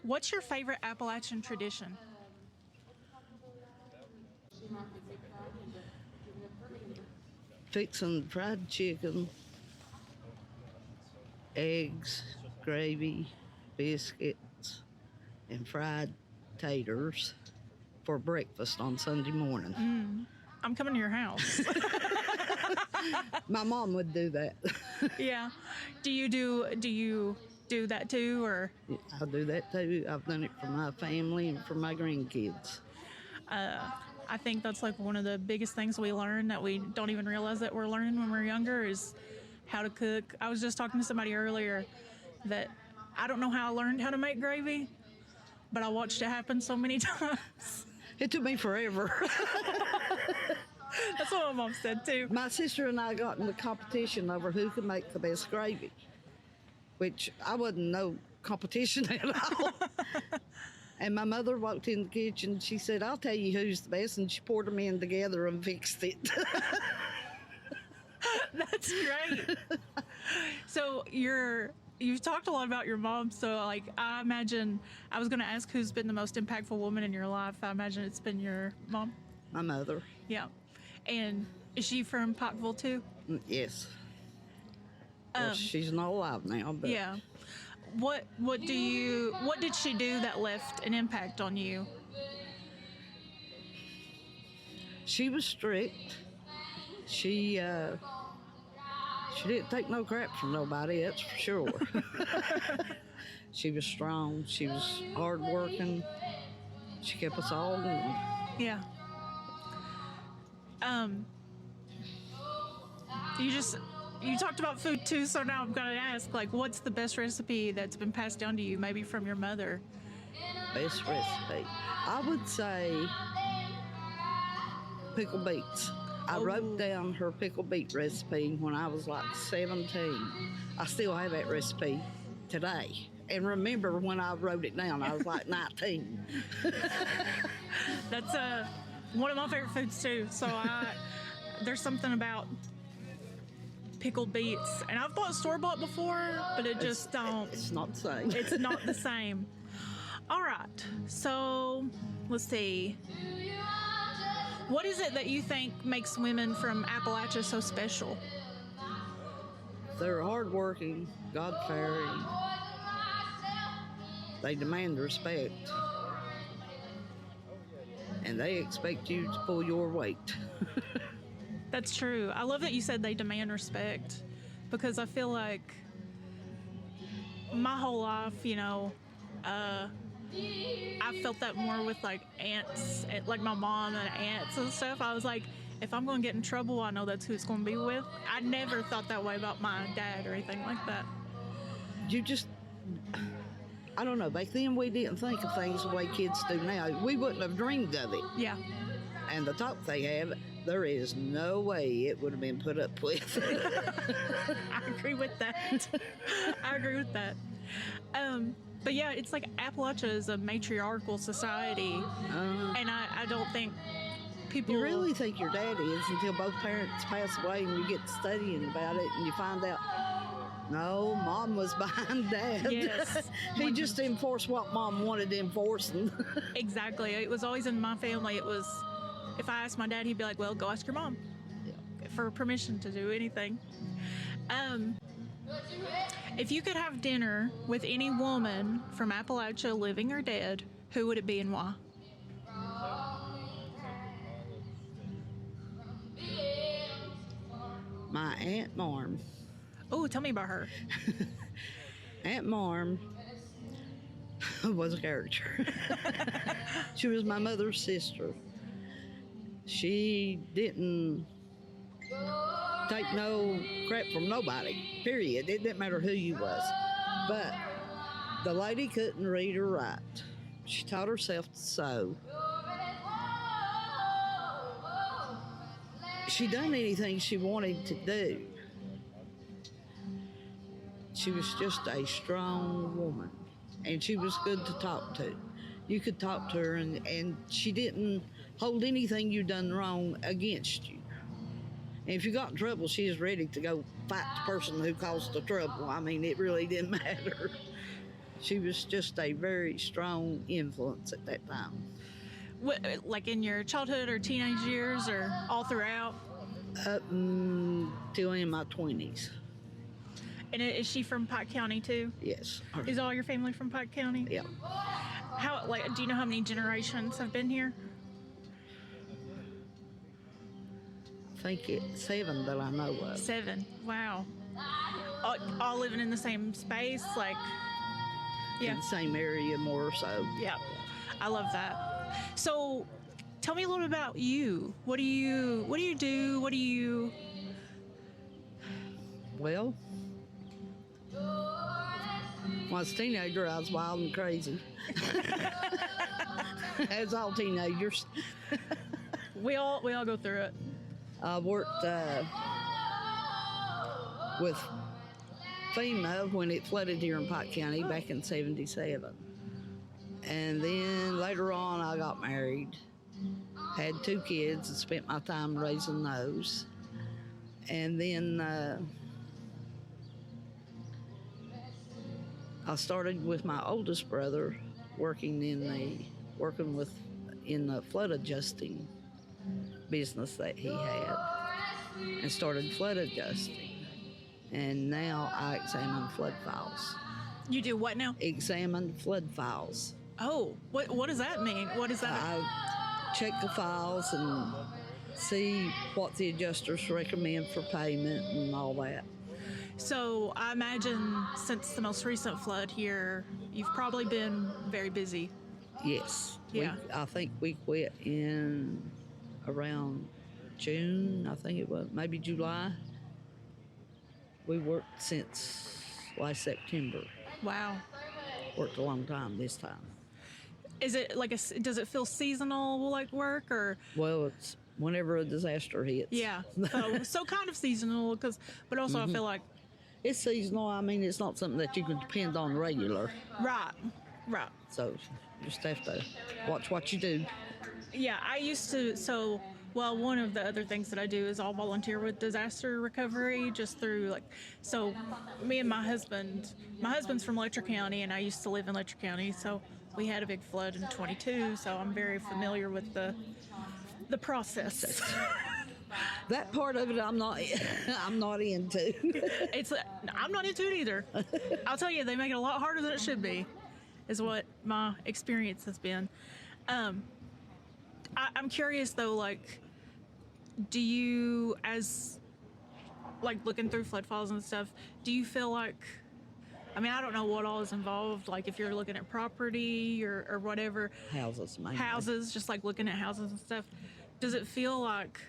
Speaker 3: What's your favorite Appalachian tradition?
Speaker 8: Fixing fried chicken, eggs, gravy, biscuits, and fried taters for breakfast on Sunday morning.
Speaker 3: I'm coming to your house.
Speaker 8: My mom would do that.
Speaker 3: Yeah. Do you do that too, or?
Speaker 8: I do that too. I've done it for my family and for my grandkids.
Speaker 3: I think that's like one of the biggest things we learn that we don't even realize that we're learning when we're younger is how to cook. I was just talking to somebody earlier that I don't know how I learned how to make gravy, but I watched it happen so many times.
Speaker 8: It took me forever.
Speaker 3: That's what my mom said too.
Speaker 8: My sister and I got in the competition over who could make the best gravy, which I wasn't no competition at all. And my mother walked in the kitchen. She said, "I'll tell you who's the best," and she poured them in together and fixed it.
Speaker 3: That's great. So you've talked a lot about your mom. So like, I imagine I was going to ask who's been the most impactful woman in your life. I imagine it's been your mom.
Speaker 8: My mother.
Speaker 3: Yeah. And is she from Pikeville too?
Speaker 8: Yes. Well, she's not alive now, but
Speaker 3: yeah. What did she do that left an impact on you?
Speaker 8: she was strict. She didn't take no crap from nobody, that's for sure. She was strong. She was hardworking. She kept us all going.
Speaker 3: Yeah. You talked about food too, so now I'm gonna ask, like, what's the best recipe that's been passed down to you, maybe from your mother?
Speaker 8: Best recipe, I would say pickled beets. I wrote down her pickled beet recipe when I was like 17. I still have that recipe today. And remember when I wrote it down, I was like 19.
Speaker 3: That's one of my favorite foods too. So there's something about pickled beets, and I've bought store-bought before, but it's
Speaker 8: not the same.
Speaker 3: It's not the same. All right, so let's see. What is it that you think makes women from Appalachia so special?
Speaker 8: They're hardworking, God-fearing. They demand respect. And they expect you to pull your weight.
Speaker 3: That's true. I love that you said they demand respect, because I feel like my whole life, I felt that more with like aunts, like my mom and aunts and stuff. I was like, if I'm going to get in trouble, I know that's who it's going to be with. I never thought that way about my dad or anything like that.
Speaker 8: I don't know, back then we didn't think of things the way kids do now. We wouldn't have dreamed of it.
Speaker 3: Yeah.
Speaker 8: And the talk they have, there is no way it would have been put up with.
Speaker 3: I agree with that. But yeah, it's like Appalachia is a matriarchal society, and I don't think people...
Speaker 8: You really think your dad is until both parents pass away and you get studying about it and you find out, no, Mom was behind Dad.
Speaker 3: Yes.
Speaker 8: He just enforced what Mom wanted enforcing.
Speaker 3: Exactly. It was always in my family. It was, if I asked my dad, he'd be like, well, go ask your mom for permission to do anything. If you could have dinner with any woman from Appalachia, living or dead, who would it be and why?
Speaker 8: My Aunt Marm.
Speaker 3: Oh, tell me about her.
Speaker 8: Aunt Marm was a character. She was my mother's sister. She didn't take no crap from nobody, period. It didn't matter who you was. But the lady couldn't read or write. She taught herself to sew. She done anything she wanted to do. She was just a strong woman, and she was good to talk to. You could talk to her, and she didn't hold anything you done wrong against you. And if you got in trouble, she was ready to go fight the person who caused the trouble. I mean, it really didn't matter. She was just a very strong influence at that time.
Speaker 3: What, like in your childhood or teenage years or all throughout?
Speaker 8: Up till in my 20s.
Speaker 3: And is she from Pike County too?
Speaker 8: Yes.
Speaker 3: Is all your family from Pike County?
Speaker 8: Yeah.
Speaker 3: How, like, do you know how many generations have been here?
Speaker 8: I think it's 7 that I know of.
Speaker 3: 7. Wow. All living in the same space, like. Yeah.
Speaker 8: In the same area, more or so.
Speaker 3: Yeah. I love that. So, tell me a little bit about you. What do you do? What do you?
Speaker 8: Well, when I was a teenager, I was wild and crazy. As all teenagers.
Speaker 3: We all go through it.
Speaker 8: I worked with FEMA when it flooded here in Pike County back in '77. And then later on, I got married, had 2 kids, and spent my time raising those. And then I started with my oldest brother working in the flood adjusting business that he had, and started flood adjusting. And now I examine flood files.
Speaker 3: You do what now?
Speaker 8: Examine flood files.
Speaker 3: Oh, what does that mean? What is that?
Speaker 8: I check the files and see what the adjusters recommend for payment and all that.
Speaker 3: So I imagine since the most recent flood here, you've probably been very busy.
Speaker 8: Yes.
Speaker 3: Yeah.
Speaker 8: I think we quit in around June, I think it was, maybe July. We worked since last September.
Speaker 3: Wow.
Speaker 8: Worked a long time this time.
Speaker 3: Is it like does it feel seasonal like work or?
Speaker 8: Well, it's whenever a disaster hits.
Speaker 3: Yeah. So kind of seasonal but also I feel like.
Speaker 8: It's seasonal. I mean, it's not something that you can depend on regular.
Speaker 3: Right.
Speaker 8: So you just have to watch what you do.
Speaker 3: Yeah, I used to, one of the other things that I do is I'll volunteer with disaster recovery just through so me and my husband's from Letcher County and I used to live in Letcher County, so we had a big flood in 22, so I'm very familiar with the process.
Speaker 8: That part of it I'm not into.
Speaker 3: I'm not into it either. I'll tell you, they make it a lot harder than it should be, is what my experience has been. I'm curious though, do you, as looking through flood files and stuff, do you feel like, I don't know what all is involved, if you're looking at property or whatever.
Speaker 8: Houses, mainly.
Speaker 3: Houses, just looking at houses and stuff. Does it feel like,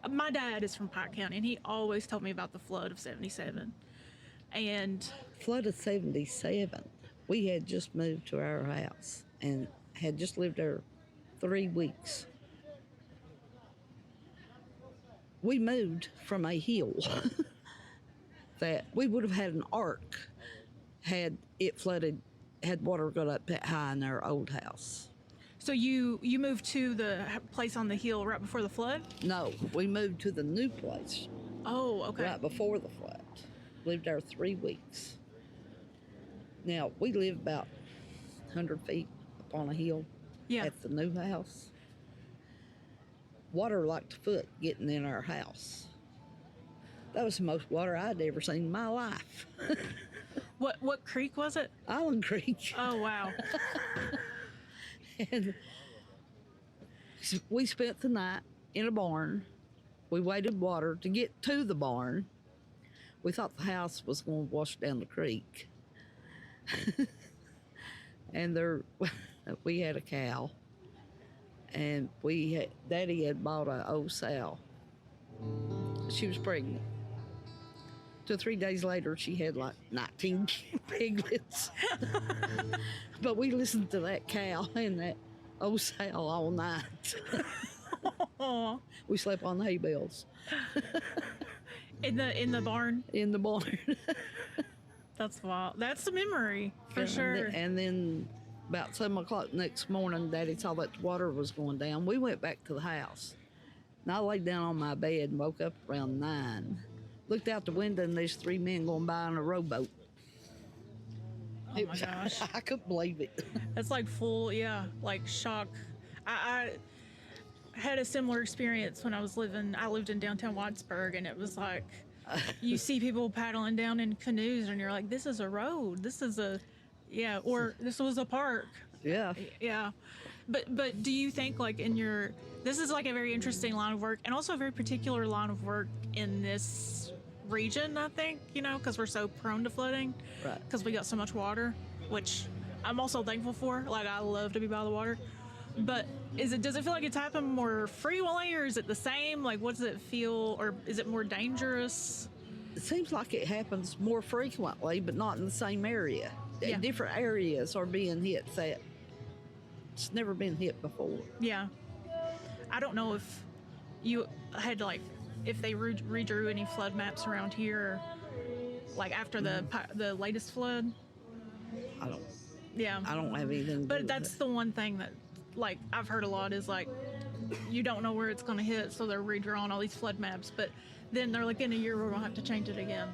Speaker 3: my dad is from Pike County and he always told me about the flood of '77. And
Speaker 8: flood of '77, we had just moved to our house and had just lived there 3 weeks. We moved from a hill that we would have had an ark had it flooded, had water got up that high in our old house.
Speaker 3: So you moved to the place on the hill right before the flood?
Speaker 8: No, we moved to the new place.
Speaker 3: Oh, okay.
Speaker 8: Right before the flood. Lived there 3 weeks. Now, we live about 100 feet up on a hill at the new house. Water like a foot getting in our house. That was the most water I'd ever seen in my life.
Speaker 3: What creek was it?
Speaker 8: Island Creek.
Speaker 3: Oh, wow.
Speaker 8: And we spent the night in a barn. We waded water to get to the barn. We thought the house was going to wash down the creek. And we had a cow. and Daddy had bought a old sow. She was pregnant. 2 or 3 days later, she had like 19 piglets. But we listened to that cow and that old sow all night. We slept on hay bales.
Speaker 3: In the barn?
Speaker 8: In the barn.
Speaker 3: That's wild. That's the memory, for sure.
Speaker 8: And then about 7 o'clock next morning, Daddy saw that the water was going down. We went back to the house. And I laid down on my bed and woke up around 9. Looked out the window, and there's 3 men going by on a rowboat.
Speaker 3: Oh my gosh.
Speaker 8: I couldn't believe it.
Speaker 3: That's like full, like shock. I had a similar experience when I lived in downtown Wattsburg, and it was like, you see people paddling down in canoes, and you're like, this is a road. This is or this was a park.
Speaker 8: Yeah.
Speaker 3: Yeah. But do you think like this is like a very interesting line of work, and also a very particular line of work in this region, I think, because we're so prone to flooding.
Speaker 8: Right.
Speaker 3: Because we got so much water, which I'm also thankful for. Like, I love to be by the water. But does it feel like it's happened more frequently, or is it the same? Like, what does it feel, or is it more dangerous?
Speaker 8: It seems like it happens more frequently, but not in the same area.
Speaker 3: Yeah.
Speaker 8: Different areas are being hit that it's never been hit before.
Speaker 3: Yeah. I don't know if you had to, like, if they redrew any flood maps around here, like after the latest flood.
Speaker 8: I don't.
Speaker 3: Yeah.
Speaker 8: I don't have anything.
Speaker 3: But that's the one thing that, like, I've heard a lot is like, you don't know where it's going to hit, so they're redrawing all these flood maps. But then they're like, in a year we're going to have to change it again.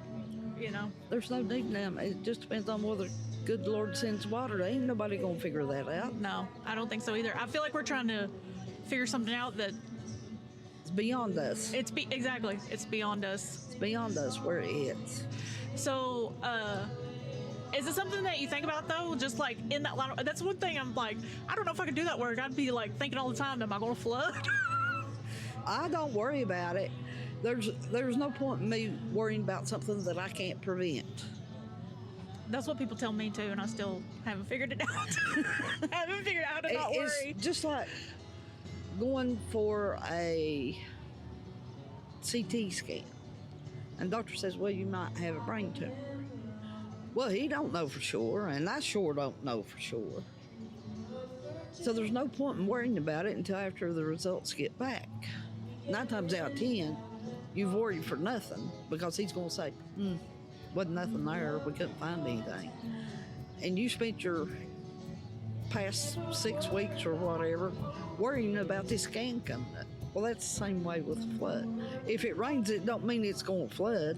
Speaker 8: There's no need now. It just depends on whether good Lord sends water. Ain't nobody gonna figure that out.
Speaker 3: No, I don't think so either. I feel like we're trying to figure something out that
Speaker 8: it's beyond us.
Speaker 3: Exactly. It's beyond us.
Speaker 8: It's beyond us where it hits.
Speaker 3: So, is it something that you think about though? Just like in that line, that's one thing I'm like, I don't know if I could do that work. I'd be like thinking all the time, am I going to flood?
Speaker 8: I don't worry about it. There's no point in me worrying about something that I can't prevent.
Speaker 3: That's what people tell me too, and I still haven't figured it out. I haven't figured out how to not worry.
Speaker 8: It's just like going for a CT scan, and doctor says, well, you might have a brain tumor. Well, he don't know for sure, and I sure don't know for sure. So there's no point in worrying about it until after the results get back. 9 times out of 10, you've worried for nothing, because he's going to say, wasn't nothing there, we couldn't find anything. And you spent your past 6 weeks or whatever worrying about this scan coming up. Well, that's the same way with the flood. If it rains, it don't mean it's going to flood.